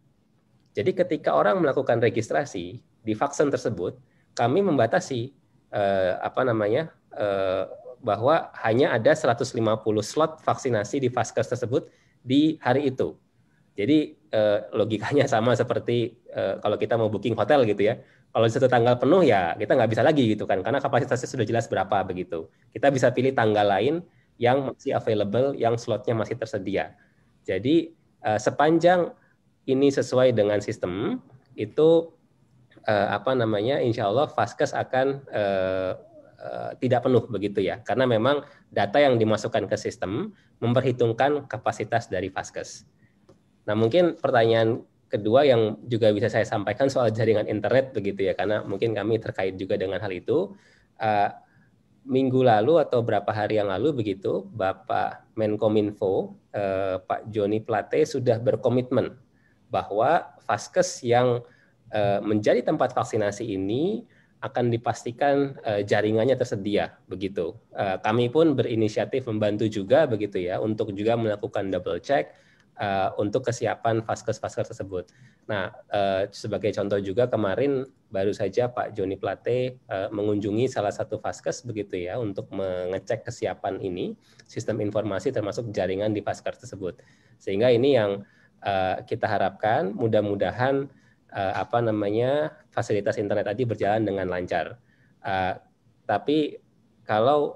Jadi ketika orang melakukan registrasi di vaksin tersebut, kami membatasi bahwa hanya ada 150 slot vaksinasi di vaskes tersebut di hari itu. Jadi logikanya sama seperti kalau kita mau booking hotel gitu ya. Kalau satu tanggal penuh ya kita nggak bisa lagi gitu kan, karena kapasitasnya sudah jelas berapa begitu. Kita bisa pilih tanggal lain yang masih available, yang slotnya masih tersedia. Jadi sepanjang ini sesuai dengan sistem itu insya Allah vaskes akan tidak penuh begitu ya, karena memang data yang dimasukkan ke sistem memperhitungkan kapasitas dari vaskes. Nah, mungkin pertanyaan kedua yang juga bisa saya sampaikan soal jaringan internet begitu ya, karena mungkin kami terkait juga dengan hal itu. Minggu lalu atau beberapa hari yang lalu begitu, Bapak Menkominfo, Pak Joni Plate sudah berkomitmen bahwa vaskes yang menjadi tempat vaksinasi ini akan dipastikan jaringannya tersedia begitu. Kami pun berinisiatif membantu juga begitu ya, untuk juga melakukan double check untuk kesiapan vaskes-vaskes tersebut. Nah, sebagai contoh juga kemarin baru saja Pak Joni Plate mengunjungi salah satu vaskes begitu ya, untuk mengecek kesiapan ini, sistem informasi termasuk jaringan di vaskes tersebut. Sehingga ini yang kita harapkan mudah-mudahan fasilitas internet tadi berjalan dengan lancar. Tapi kalau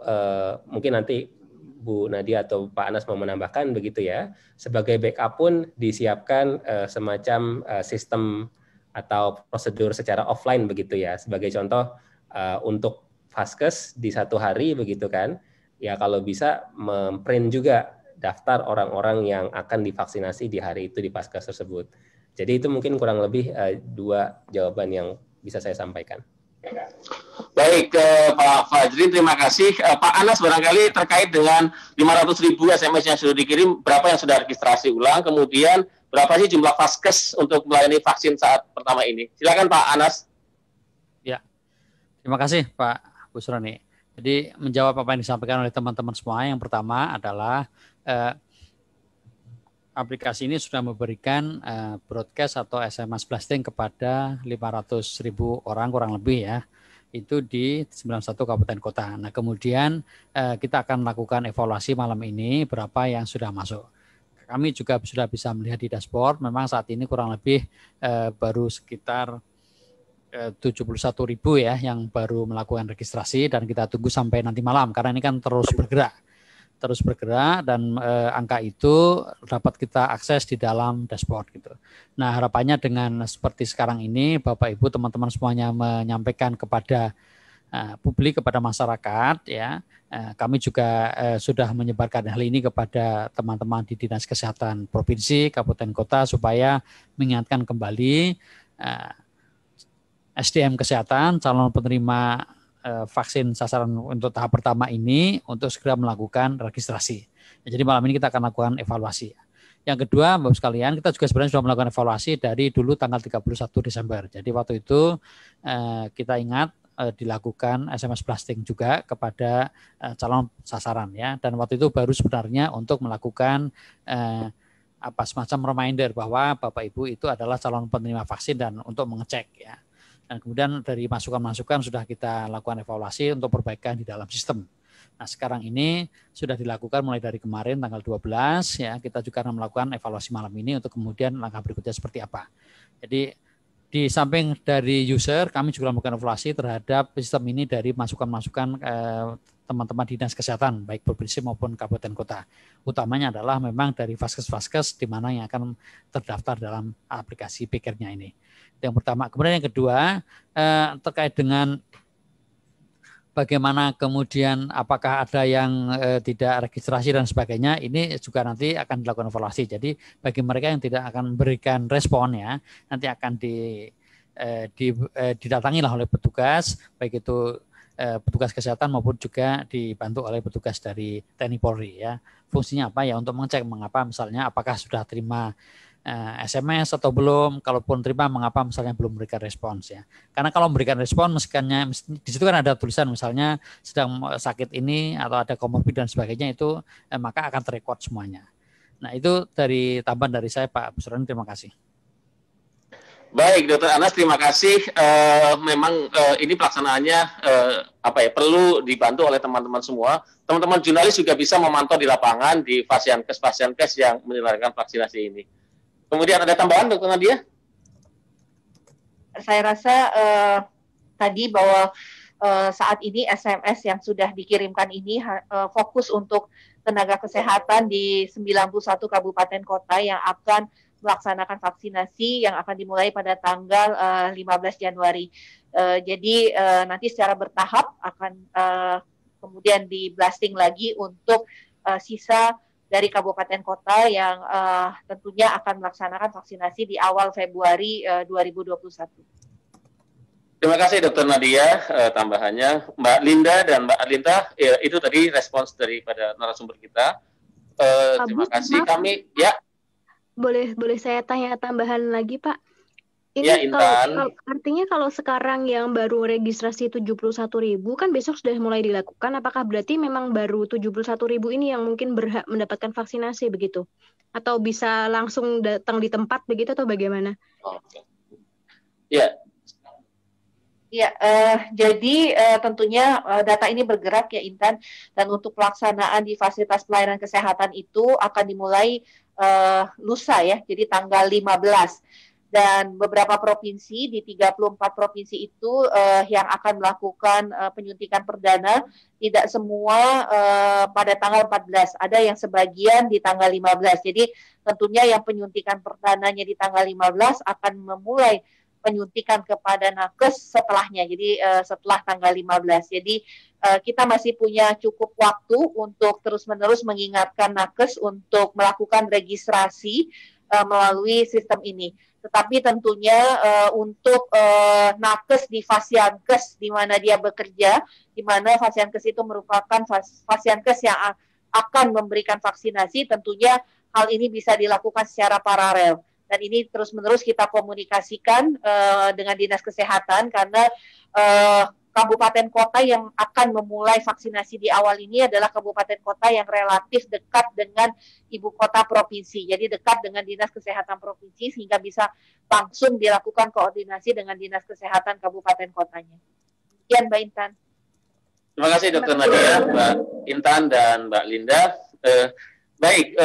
mungkin nanti Bu Nadia atau Pak Anas mau menambahkan begitu ya, sebagai backup pun disiapkan semacam sistem atau prosedur secara offline begitu ya. Sebagai contoh untuk vaskes di satu hari begitu kan, ya kalau bisa memprint juga daftar orang-orang yang akan divaksinasi di hari itu di vaskes tersebut. Jadi itu mungkin kurang lebih 2 jawaban yang bisa saya sampaikan. Baik, Pak Fajri, terima kasih. Pak Anas, barangkali terkait dengan 500.000 SMS yang sudah dikirim, berapa yang sudah registrasi ulang, kemudian berapa sih jumlah vaskes untuk melayani vaksin saat pertama ini? Silakan Pak Anas. Ya, terima kasih Pak Busroni. Jadi menjawab apa yang disampaikan oleh teman-teman semua, yang pertama adalah aplikasi ini sudah memberikan broadcast atau SMS blasting kepada 500.000 orang kurang lebih ya, itu di 91 kabupaten kota. Nah, kemudian kita akan melakukan evaluasi malam ini berapa yang sudah masuk. Kami juga sudah bisa melihat di dashboard, memang saat ini kurang lebih baru sekitar 71.000 ya yang baru melakukan registrasi, dan kita tunggu sampai nanti malam karena ini kan terus bergerak dan angka itu dapat kita akses di dalam dashboard gitu. Nah, harapannya dengan seperti sekarang ini Bapak Ibu teman-teman semuanya menyampaikan kepada publik, kepada masyarakat ya. Kami juga sudah menyebarkan hal ini kepada teman-teman di Dinas Kesehatan Provinsi, Kabupaten Kota supaya mengingatkan kembali SDM kesehatan, calon penerima vaksin sasaran untuk tahap pertama ini untuk segera melakukan registrasi. Jadi malam ini kita akan lakukan evaluasi. Yang kedua, Bapak sekalian, kita juga sebenarnya sudah melakukan evaluasi dari dulu tanggal 31 Desember. Jadi waktu itu kita ingat dilakukan SMS blasting juga kepada calon sasaran ya. Dan waktu itu baru sebenarnya untuk melakukan semacam reminder bahwa Bapak Ibu itu adalah calon penerima vaksin dan untuk mengecek ya. Dan kemudian dari masukan-masukan sudah kita lakukan evaluasi untuk perbaikan di dalam sistem. Nah, sekarang ini sudah dilakukan mulai dari kemarin tanggal 12 ya, kita juga akan melakukan evaluasi malam ini untuk kemudian langkah berikutnya seperti apa. Jadi di samping dari user, kami juga melakukan evaluasi terhadap sistem ini dari masukan-masukan teman-teman dinas kesehatan baik provinsi maupun kabupaten kota. Utamanya adalah memang dari vaskes-vaskes di mana yang akan terdaftar dalam aplikasi Pikirnya ini. Yang pertama. Kemudian yang kedua terkait dengan bagaimana kemudian apakah ada yang tidak registrasi dan sebagainya, ini juga nanti akan dilakukan evaluasi. Jadi bagi mereka yang tidak akan memberikan respon ya, nanti akan didatangi lah oleh petugas, baik itu petugas kesehatan maupun juga dibantu oleh petugas dari TNI Polri ya. Fungsinya apa ya? Untuk mengecek mengapa misalnya apakah sudah terima SMS atau belum, kalaupun terima mengapa misalnya belum memberikan respons ya. Karena kalau memberikan respon mestinya di situ kan ada tulisan misalnya sedang sakit ini atau ada komorbid dan sebagainya itu maka akan terekod semuanya. Nah, itu dari tambahan dari saya Pak Busroni, terima kasih. Baik, Dr. Anas, terima kasih. Memang ini pelaksanaannya perlu dibantu oleh teman-teman semua. Teman-teman jurnalis juga bisa memantau di lapangan di Fasiankes yang menyelenggarakan vaksinasi ini. Kemudian ada tambahan, Dr. Nadia? Saya rasa tadi bahwa saat ini SMS yang sudah dikirimkan ini fokus untuk tenaga kesehatan di 91 kabupaten kota yang akan melaksanakan vaksinasi yang akan dimulai pada tanggal 15 Januari. Jadi nanti secara bertahap akan kemudian di blasting lagi untuk sisa dari kabupaten kota yang tentunya akan melaksanakan vaksinasi di awal Februari 2021. Terima kasih Dr. Nadia tambahannya. Mbak Linda dan Mbak Adlinda, itu tadi respons daripada narasumber kita. Terima kasih. Maaf. Kami ya. Boleh saya tanya tambahan lagi, Pak? Ini ya, Intan. Artinya kalau sekarang yang baru registrasi 71.000 kan besok sudah mulai dilakukan, apakah berarti memang baru 71.000 ini yang mungkin berhak mendapatkan vaksinasi begitu? Atau bisa langsung datang di tempat begitu atau bagaimana? Oke. Ya. Ya, jadi tentunya data ini bergerak ya Intan, dan untuk pelaksanaan di fasilitas pelayanan kesehatan itu akan dimulai lusa ya, jadi tanggal 15. Dan beberapa provinsi di 34 provinsi itu yang akan melakukan penyuntikan perdana, tidak semua pada tanggal 14, ada yang sebagian di tanggal 15. Jadi tentunya yang penyuntikan perdananya di tanggal 15 akan memulai penyuntikan kepada nakes setelahnya, jadi setelah tanggal 15. Jadi kita masih punya cukup waktu untuk terus-menerus mengingatkan nakes untuk melakukan registrasi melalui sistem ini. Tetapi tentunya untuk nakes di Fasiankes di mana dia bekerja, di mana Fasiankes itu merupakan Fasiankes yang akan memberikan vaksinasi, tentunya hal ini bisa dilakukan secara paralel. Dan ini terus-menerus kita komunikasikan dengan Dinas Kesehatan karena kabupaten kota yang akan memulai vaksinasi di awal ini adalah kabupaten kota yang relatif dekat dengan ibu kota provinsi. Jadi dekat dengan Dinas Kesehatan Provinsi sehingga bisa langsung dilakukan koordinasi dengan Dinas Kesehatan kabupaten kotanya. Sekian Mbak Intan. Terima kasih Dr. Nadia, Mbak Intan dan Mbak Linda. Baik,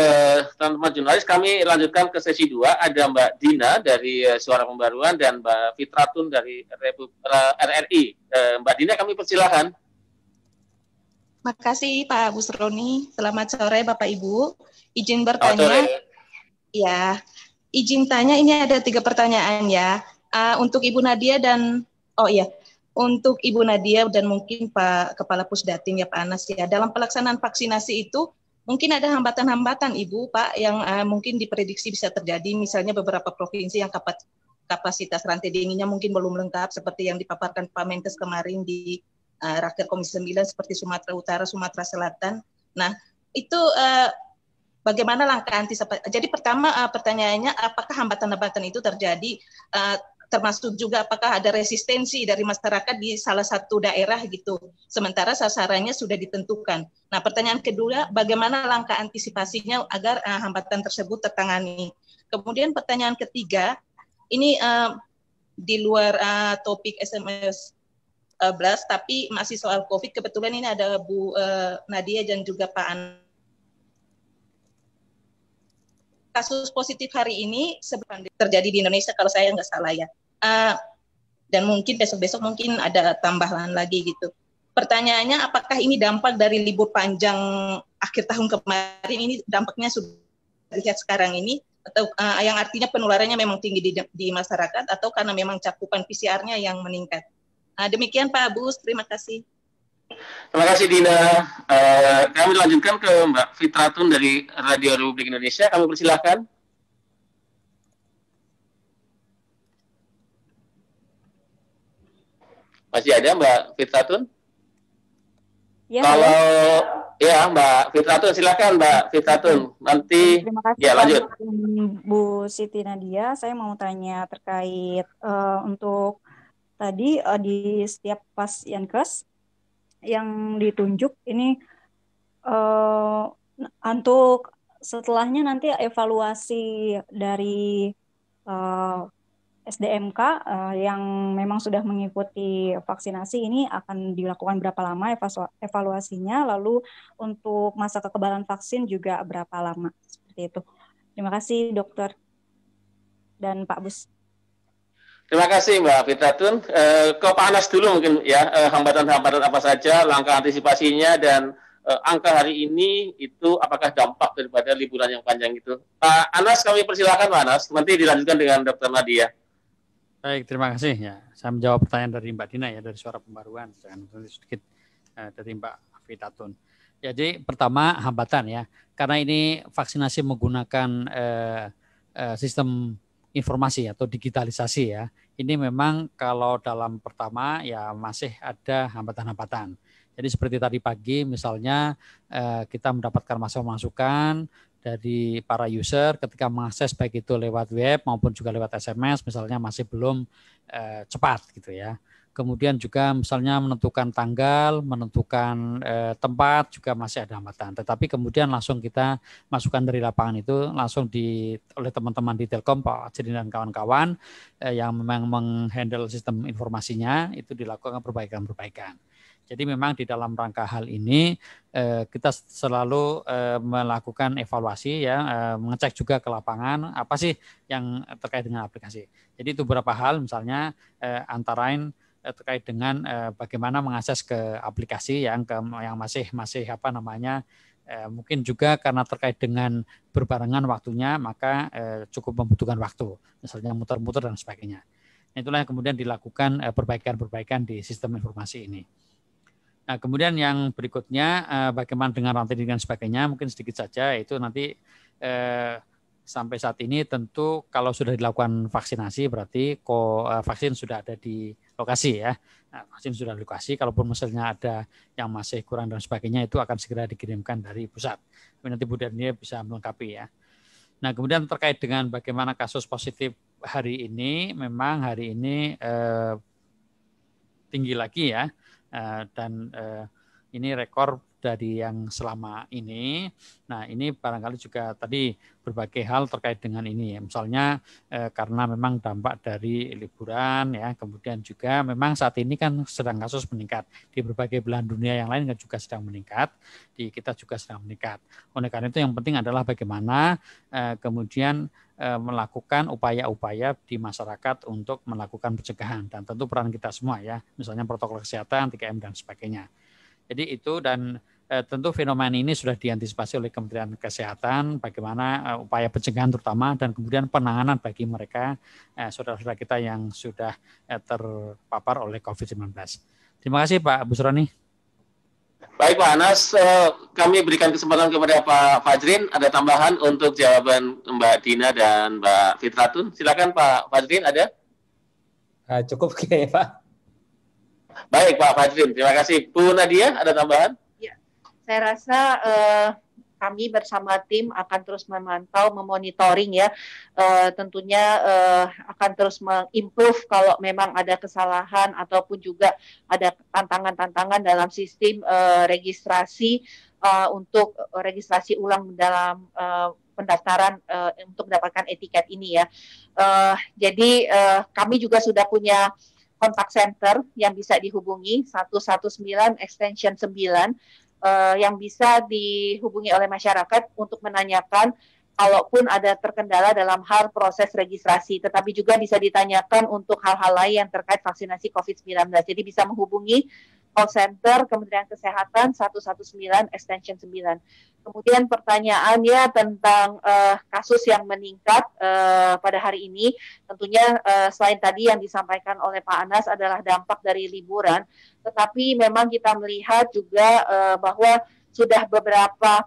teman-teman jurnalis, kami lanjutkan ke sesi 2. Ada Mbak Dina dari Suara Pembaruan dan Mbak Fitratun dari RRI. Mbak Dina, kami persilahkan. Makasih Pak Busroni. Selamat sore Bapak Ibu. Izin bertanya. Ya, izin tanya, ini ada 3 pertanyaan ya. Untuk Ibu Nadia dan untuk Ibu Nadia dan mungkin Pak Kepala Pusdatin ya Pak Anas ya. Dalam pelaksanaan vaksinasi itu mungkin ada hambatan-hambatan Ibu, Pak, yang mungkin diprediksi bisa terjadi, misalnya beberapa provinsi yang kapasitas rantai dinginnya mungkin belum lengkap, seperti yang dipaparkan Pak Menkes kemarin di Raker Komisi 9, seperti Sumatera Utara, Sumatera Selatan. Nah, itu bagaimana langkah antisipasi? Jadi pertama pertanyaannya, apakah hambatan-hambatan itu terjadi, termasuk juga apakah ada resistensi dari masyarakat di salah satu daerah gitu, sementara sasarannya sudah ditentukan. Nah, pertanyaan kedua, bagaimana langkah antisipasinya agar hambatan tersebut tertangani? Kemudian pertanyaan ketiga, ini di luar topik SMS Blast, tapi masih soal COVID. Kebetulan ini ada Bu Nadia dan juga Pak An. Kasus positif hari ini terjadi di Indonesia kalau saya nggak salah ya. Dan mungkin besok-besok mungkin ada tambahan lagi gitu. Pertanyaannya, apakah ini dampak dari libur panjang akhir tahun kemarin, ini dampaknya sudah dilihat sekarang ini, atau yang artinya penularannya memang tinggi di masyarakat, atau karena memang cakupan PCR-nya yang meningkat. Demikian Pak Abus, terima kasih. Terima kasih Dina. Kami lanjutkan ke Mbak Fitratun dari Radio Republik Indonesia. Kami persilahkan. Masih ada Mbak Fitratun? Ya, kalau ya Mbak Fitratun, silakan Mbak Fitratun. Nanti terima kasih ya lanjut. Bu Siti Nadia. Saya mau tanya terkait untuk tadi di setiap pasienkes yang ditunjuk ini untuk setelahnya nanti evaluasi dari SDMK yang memang sudah mengikuti vaksinasi ini akan dilakukan berapa lama evaluasinya, lalu untuk masa kekebalan vaksin juga berapa lama, seperti itu. Terima kasih Dokter dan Pak Bus. Terima kasih Mbak Fitratun. Ke Pak Anas dulu mungkin ya, hambatan-hambatan apa saja, langkah antisipasinya, dan angka hari ini itu apakah dampak daripada liburan yang panjang itu. Pak Anas, kami persilakan Pak Anas, nanti dilanjutkan dengan Dr. Nadia. Baik, terima kasih ya. Saya menjawab pertanyaan dari Mbak Dina ya, dari Suara Pembaruan, jangan sedikit dari Mbak Fitratun. Jadi pertama hambatan ya, karena ini vaksinasi menggunakan sistem informasi atau digitalisasi ya. Ini memang kalau dalam pertama ya masih ada hambatan-hambatan. Jadi seperti tadi pagi misalnya kita mendapatkan masukan dari para user ketika mengakses baik itu lewat web maupun juga lewat SMS misalnya masih belum cepat gitu ya. Kemudian juga misalnya menentukan tanggal, menentukan tempat juga masih ada hambatan. Tetapi kemudian langsung kita masukkan dari lapangan itu langsung oleh teman-teman di Telkom, Pak Jirin dan kawan-kawan yang memang menghandle sistem informasinya itu dilakukan perbaikan-perbaikan. Jadi memang di dalam rangka hal ini kita selalu melakukan evaluasi ya, mengecek juga ke lapangan apa sih yang terkait dengan aplikasi. Jadi itu beberapa hal misalnya antara lain terkait dengan bagaimana mengakses ke aplikasi yang masih apa namanya mungkin juga karena terkait dengan berbarengan waktunya maka cukup membutuhkan waktu misalnya muter-muter dan sebagainya. Itulah yang kemudian dilakukan perbaikan-perbaikan di sistem informasi ini. Nah, kemudian yang berikutnya bagaimana dengan rantai dan sebagainya mungkin sedikit saja itu nanti sampai saat ini tentu kalau sudah dilakukan vaksinasi berarti vaksin sudah ada di lokasi ya. Nah, vaksin sudah di lokasi, kalaupun misalnya ada yang masih kurang dan sebagainya itu akan segera dikirimkan dari pusat. Nanti Bu Dania bisa melengkapi ya. Nah, kemudian terkait dengan bagaimana kasus positif hari ini, memang hari ini tinggi lagi ya. Dan ini rekor dari yang selama ini. Nah, ini barangkali juga tadi berbagai hal terkait dengan ini ya. Misalnya karena memang dampak dari liburan ya, kemudian juga memang saat ini kan sedang kasus meningkat di berbagai belahan dunia yang lain juga sedang meningkat, di kita juga sedang meningkat. Oleh karena itu yang penting adalah bagaimana kemudian melakukan upaya-upaya di masyarakat untuk melakukan pencegahan dan tentu peran kita semua ya, misalnya protokol kesehatan, 3M dan sebagainya. Jadi itu dan tentu fenomena ini sudah diantisipasi oleh Kementerian Kesehatan bagaimana upaya pencegahan terutama dan kemudian penanganan bagi mereka saudara-saudara kita yang sudah terpapar oleh COVID-19. Terima kasih Pak Busroni. Baik Pak Anas, kami berikan kesempatan kepada Pak Fajrin. Ada tambahan untuk jawaban Mbak Dina dan Mbak Fitratun. Silakan Pak Fajrin, ada? Cukup kayaknya Pak. Baik Pak Fajrin, terima kasih. Bu Nadia, ada tambahan? Ya, saya rasa kami bersama tim akan terus memantau, memonitoring ya, tentunya akan terus mengimprove kalau memang ada kesalahan ataupun juga ada tantangan-tantangan dalam sistem registrasi untuk registrasi ulang dalam pendaftaran untuk mendapatkan etiket ini ya. Jadi kami juga sudah punya kontak center yang bisa dihubungi 119 extension 9 yang bisa dihubungi oleh masyarakat untuk menanyakan kalaupun ada terkendala dalam hal proses registrasi, tetapi juga bisa ditanyakan untuk hal-hal lain yang terkait vaksinasi COVID-19. Jadi bisa menghubungi call center Kementerian Kesehatan 119 extension 9. Kemudian pertanyaannya tentang kasus yang meningkat pada hari ini, tentunya selain tadi yang disampaikan oleh Pak Anas adalah dampak dari liburan, tetapi memang kita melihat juga bahwa sudah beberapa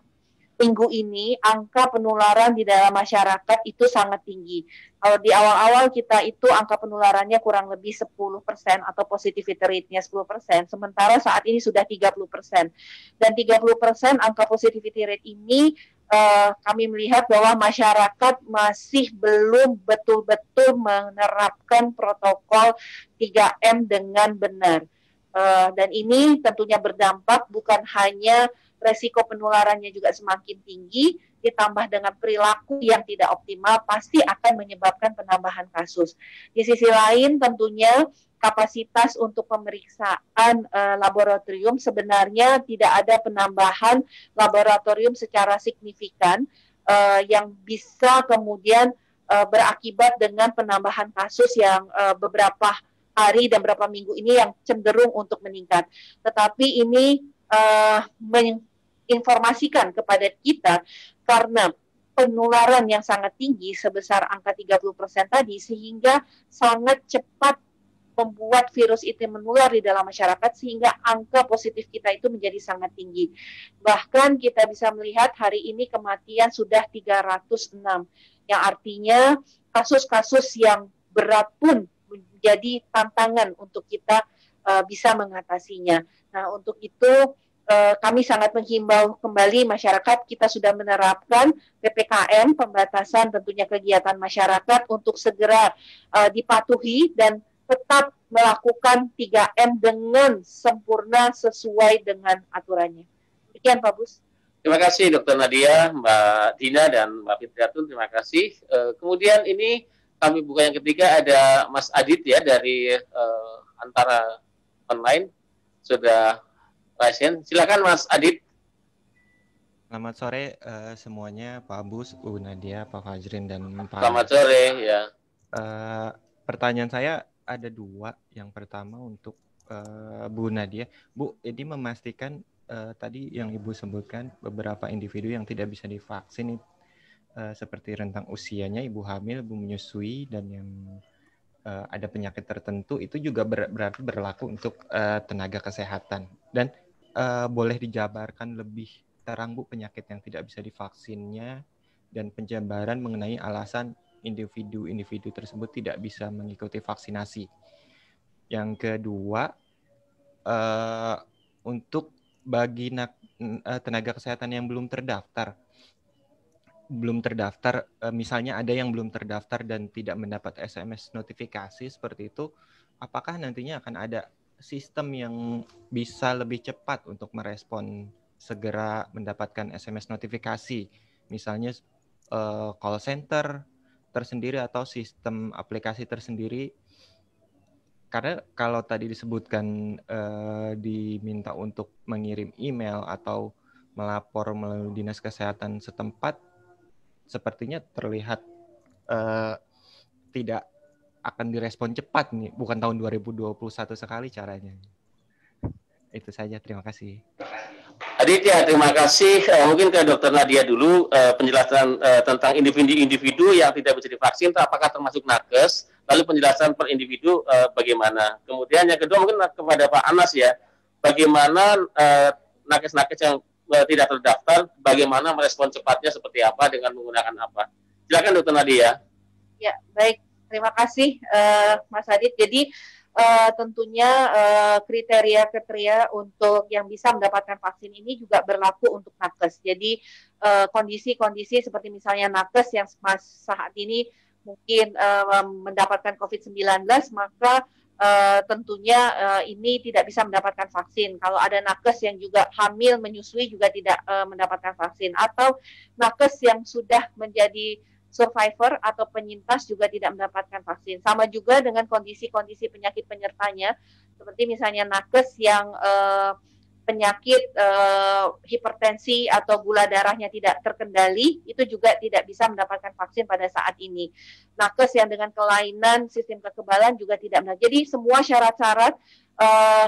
minggu ini angka penularan di dalam masyarakat itu sangat tinggi. Kalau di awal-awal kita itu angka penularannya kurang lebih 10% atau positivity rate-nya 10%, sementara saat ini sudah 30%. Dan 30% angka positivity rate ini kami melihat bahwa masyarakat masih belum betul-betul menerapkan protokol 3M dengan benar. Dan ini tentunya berdampak bukan hanya resiko penularannya juga semakin tinggi, ditambah dengan perilaku yang tidak optimal, pasti akan menyebabkan penambahan kasus. Di sisi lain tentunya kapasitas untuk pemeriksaan laboratorium sebenarnya tidak ada penambahan laboratorium secara signifikan yang bisa kemudian berakibat dengan penambahan kasus yang beberapa hari dan beberapa minggu ini yang cenderung untuk meningkat. Tetapi ini menginformasikan kepada kita karena penularan yang sangat tinggi sebesar angka 30% tadi, sehingga sangat cepat membuat virus itu menular di dalam masyarakat sehingga angka positif kita itu menjadi sangat tinggi. Bahkan kita bisa melihat hari ini kematian sudah 306, yang artinya kasus-kasus yang berat pun menjadi tantangan untuk kita bisa mengatasinya. Nah, untuk itu kami sangat menghimbau kembali masyarakat, kita sudah menerapkan PPKM, pembatasan tentunya kegiatan masyarakat untuk segera dipatuhi dan tetap melakukan 3M dengan sempurna sesuai dengan aturannya. Demikian Pak Bus. Terima kasih Dr. Nadia, Mbak Dina, dan Mbak Fitriatun, terima kasih. Kemudian ini kami buka yang ketiga, ada Mas Adit ya dari antara online, sudah pasien. Silakan Mas Adit. Selamat sore semuanya, Pak Bus, Bu Nadia, Pak Fajrin, dan Pak. Selamat sore ya. Pertanyaan saya ada dua. Yang pertama untuk Bu Nadia. Bu, ini memastikan tadi yang Ibu sebutkan beberapa individu yang tidak bisa divaksin seperti rentang usianya, ibu hamil, ibu menyusui, dan yang ada penyakit tertentu itu juga berarti berlaku untuk tenaga kesehatan. Dan boleh dijabarkan lebih terang Bu penyakit yang tidak bisa divaksinnya dan penjabaran mengenai alasan individu-individu tersebut tidak bisa mengikuti vaksinasi. Yang kedua, untuk bagi tenaga kesehatan yang belum terdaftar, misalnya ada yang belum terdaftar dan tidak mendapat SMS notifikasi seperti itu, apakah nantinya akan ada sistem yang bisa lebih cepat untuk merespon segera mendapatkan SMS notifikasi, misalnya call center tersendiri atau sistem aplikasi tersendiri? Karena kalau tadi disebutkan diminta untuk mengirim email atau melapor melalui dinas kesehatan setempat, sepertinya terlihat tidak akan direspon cepat nih, bukan tahun 2021 sekali caranya. Itu saja, terima kasih. Aditya, terima kasih. Mungkin ke Dr. Nadia dulu, penjelasan tentang individu-individu yang tidak bisa divaksin, apakah termasuk nakes, lalu penjelasan per individu bagaimana. Kemudian yang kedua mungkin kepada Pak Anas ya, bagaimana nakes-nakes yang tidak terdaftar, bagaimana merespon cepatnya seperti apa, dengan menggunakan apa. Silakan Dr. Nadia. Ya, baik. Terima kasih Mas Adit. Jadi tentunya kriteria untuk yang bisa mendapatkan vaksin ini juga berlaku untuk nakes. Jadi kondisi-kondisi seperti misalnya nakes yang saat ini mungkin mendapatkan COVID-19, maka tentunya ini tidak bisa mendapatkan vaksin. Kalau ada nakes yang juga hamil menyusui juga tidak mendapatkan vaksin, atau nakes yang sudah menjadi survivor atau penyintas juga tidak mendapatkan vaksin. Sama juga dengan kondisi-kondisi penyakit penyertanya, seperti misalnya nakes yang penyakit hipertensi atau gula darahnya tidak terkendali, itu juga tidak bisa mendapatkan vaksin pada saat ini. Nakes yang dengan kelainan sistem kekebalan juga tidak mendapatkan. Jadi semua syarat-syarat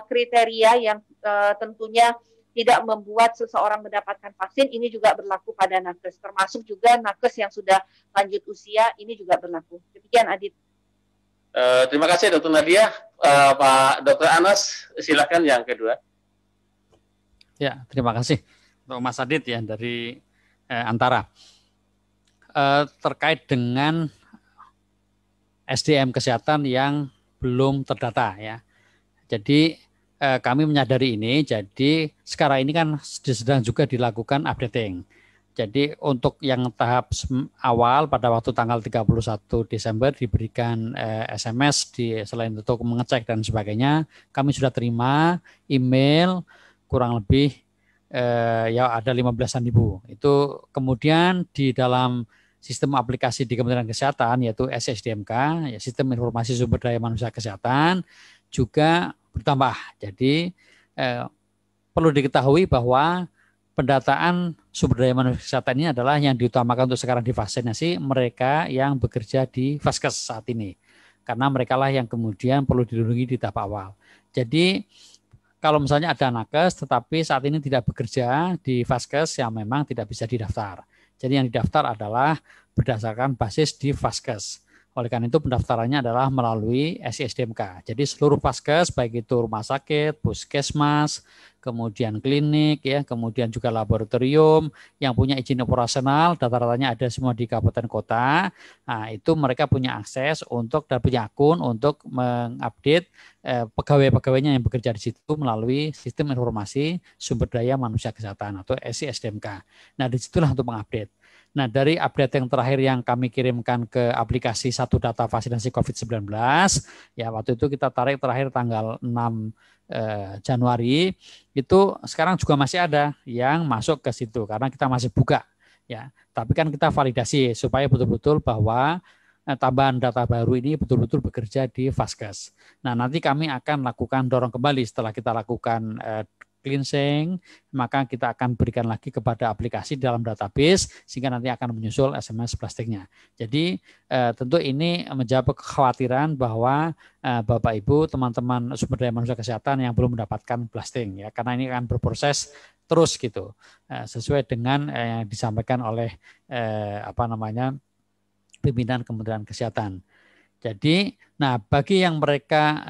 kriteria yang tentunya tidak membuat seseorang mendapatkan vaksin, ini juga berlaku pada nakes. Termasuk juga nakes yang sudah lanjut usia, ini juga berlaku. Demikian, Adit. Terima kasih, Dr. Nadia. Pak Dr. Anas, silakan yang kedua. Ya, terima kasih untuk Mas Adit ya dari Antara. Terkait dengan SDM kesehatan yang belum terdata ya. Jadi kami menyadari ini, jadi sekarang ini kan sedang juga dilakukan updating. Jadi untuk yang tahap awal pada waktu tanggal 31 Desember diberikan SMS selain untuk mengecek dan sebagainya, kami sudah terima email kurang lebih ya ada 15.000. Itu kemudian di dalam sistem aplikasi di Kementerian Kesehatan yaitu SSDMK, ya Sistem Informasi Sumber Daya Manusia Kesehatan juga bertambah. Jadi perlu diketahui bahwa pendataan sumber daya manusia kesehatan ini adalah yang diutamakan untuk sekarang divaksinasi mereka yang bekerja di Vaskes saat ini. Karena mereka lah yang kemudian perlu dilindungi di tahap awal. Jadi kalau misalnya ada nakes tetapi saat ini tidak bekerja di Vaskes yang memang tidak bisa didaftar. Jadi yang didaftar adalah berdasarkan basis di Vaskes. Oleh karena itu pendaftarannya adalah melalui SISDMK. Jadi seluruh Vaskes baik itu rumah sakit, puskesmas, kemudian klinik ya, kemudian juga laboratorium yang punya izin operasional, data-datanya ada semua di kabupaten kota. Nah, itu mereka punya akses untuk dan punya akun untuk mengupdate pegawai-pegawainya yang bekerja di situ melalui Sistem Informasi Sumber Daya Manusia Kesehatan atau SISDMK. Nah, disitulah untuk mengupdate. Nah, dari update yang terakhir yang kami kirimkan ke aplikasi Satu Data Vaksinasi COVID-19, ya waktu itu kita tarik terakhir tanggal 6 Januari, itu sekarang juga masih ada yang masuk ke situ karena kita masih buka. Ya, tapi kan kita validasi supaya betul-betul bahwa tambahan data baru ini betul-betul bekerja di Vaskes. Nah, nanti kami akan lakukan dorong kembali setelah kita lakukan cleansing, maka kita akan berikan lagi kepada aplikasi dalam database sehingga nanti akan menyusul SMS plastiknya. Jadi tentu ini menjawab kekhawatiran bahwa Bapak Ibu, teman-teman sumber daya manusia kesehatan yang belum mendapatkan blasting ya, karena ini akan berproses terus gitu sesuai dengan yang disampaikan oleh pimpinan Kementerian Kesehatan. Jadi, nah bagi yang mereka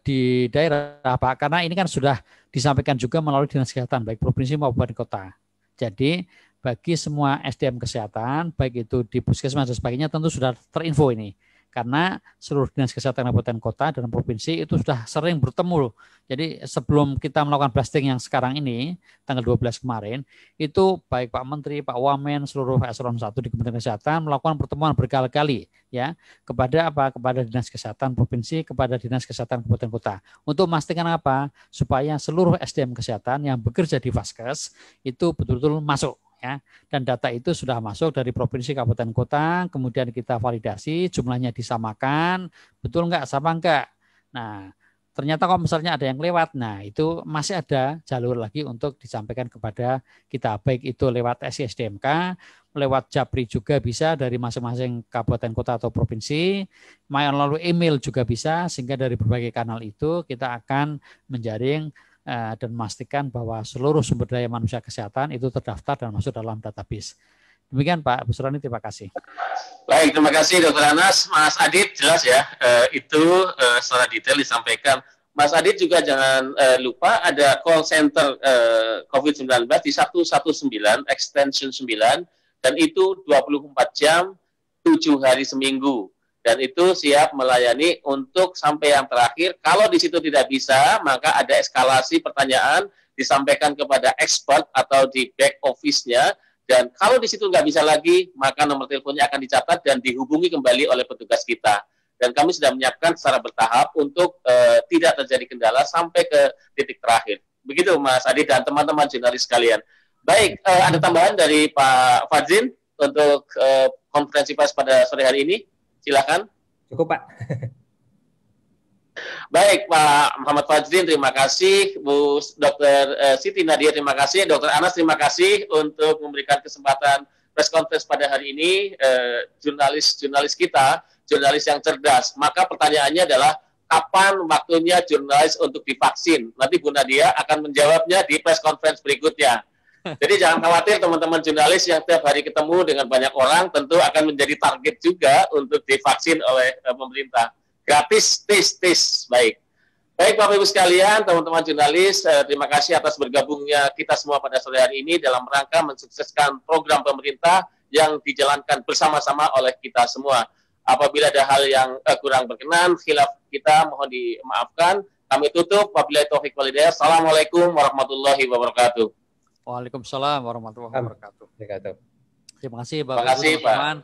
di daerah, karena ini kan sudah disampaikan juga melalui Dinas Kesehatan, baik provinsi maupun kota. Jadi, bagi semua SDM kesehatan, baik itu di puskesmas dan sebagainya, tentu sudah terinfo ini. Karena seluruh Dinas Kesehatan kabupaten kota dan provinsi itu sudah sering bertemu. Jadi sebelum kita melakukan blasting yang sekarang ini, tanggal 12 kemarin, itu baik Pak Menteri, Pak Wamen, seluruh eselon 1 di Kementerian Kesehatan melakukan pertemuan berkali-kali ya kepada kepada Dinas Kesehatan provinsi, kepada Dinas Kesehatan kabupaten kota. Untuk memastikan apa? Supaya seluruh SDM kesehatan yang bekerja di Vaskes itu betul-betul masuk. Ya, dan data itu sudah masuk dari provinsi, kabupaten, kota, kemudian kita validasi, jumlahnya disamakan, betul enggak, sama enggak. Nah, ternyata kalau misalnya ada yang lewat, nah itu masih ada jalur lagi untuk disampaikan kepada kita, baik itu lewat SISDMK, lewat Japri juga bisa dari masing-masing kabupaten, kota, atau provinsi, melalui email juga bisa, sehingga dari berbagai kanal itu kita akan menjaring dan memastikan bahwa seluruh sumber daya manusia kesehatan itu terdaftar dan masuk dalam database. Demikian Pak Busroni, terima kasih. Baik, terima kasih Dr. Anas. Mas Adit, jelas ya, itu secara detail disampaikan. Mas Adit juga jangan lupa ada call center COVID-19 di 119, extension 9, dan itu 24 jam, 7 hari seminggu. Dan itu siap melayani untuk sampai yang terakhir. Kalau di situ tidak bisa, maka ada eskalasi pertanyaan disampaikan kepada expert atau di back office-nya, Dan kalau di situ nggak bisa lagi, maka nomor teleponnya akan dicatat dan dihubungi kembali oleh petugas kita. Dan kami sudah menyiapkan secara bertahap untuk tidak terjadi kendala sampai ke titik terakhir. Begitu Mas Adi dan teman-teman jurnalis sekalian. Baik, ada tambahan dari Pak Fadzin untuk konferensi pers pada sore hari ini? Silakan. Cukup Pak. Baik Pak Muhammad Fadzin, terima kasih. Bu Dr. Siti Nadia, terima kasih. Dr. Anas, terima kasih untuk memberikan kesempatan press conference pada hari ini. Jurnalis kita, jurnalis yang cerdas. Maka pertanyaannya adalah, kapan waktunya jurnalis untuk divaksin? Nanti Bu Nadia akan menjawabnya di press conference berikutnya. Jadi jangan khawatir teman-teman jurnalis yang tiap hari ketemu dengan banyak orang, tentu akan menjadi target juga untuk divaksin oleh pemerintah. Gratis, tes. Baik. Baik Bapak Ibu sekalian, teman-teman jurnalis, terima kasih atas bergabungnya kita semua pada sore hari ini dalam rangka mensukseskan program pemerintah yang dijalankan bersama-sama oleh kita semua. Apabila ada hal yang kurang berkenan, khilaf kita mohon dimaafkan. Kami tutup. Wabillahi taufiq wal hidayah. Assalamualaikum warahmatullahi wabarakatuh. Waalaikumsalam warahmatullahi wabarakatuh. Terima kasih Bapak Ibu teman-teman.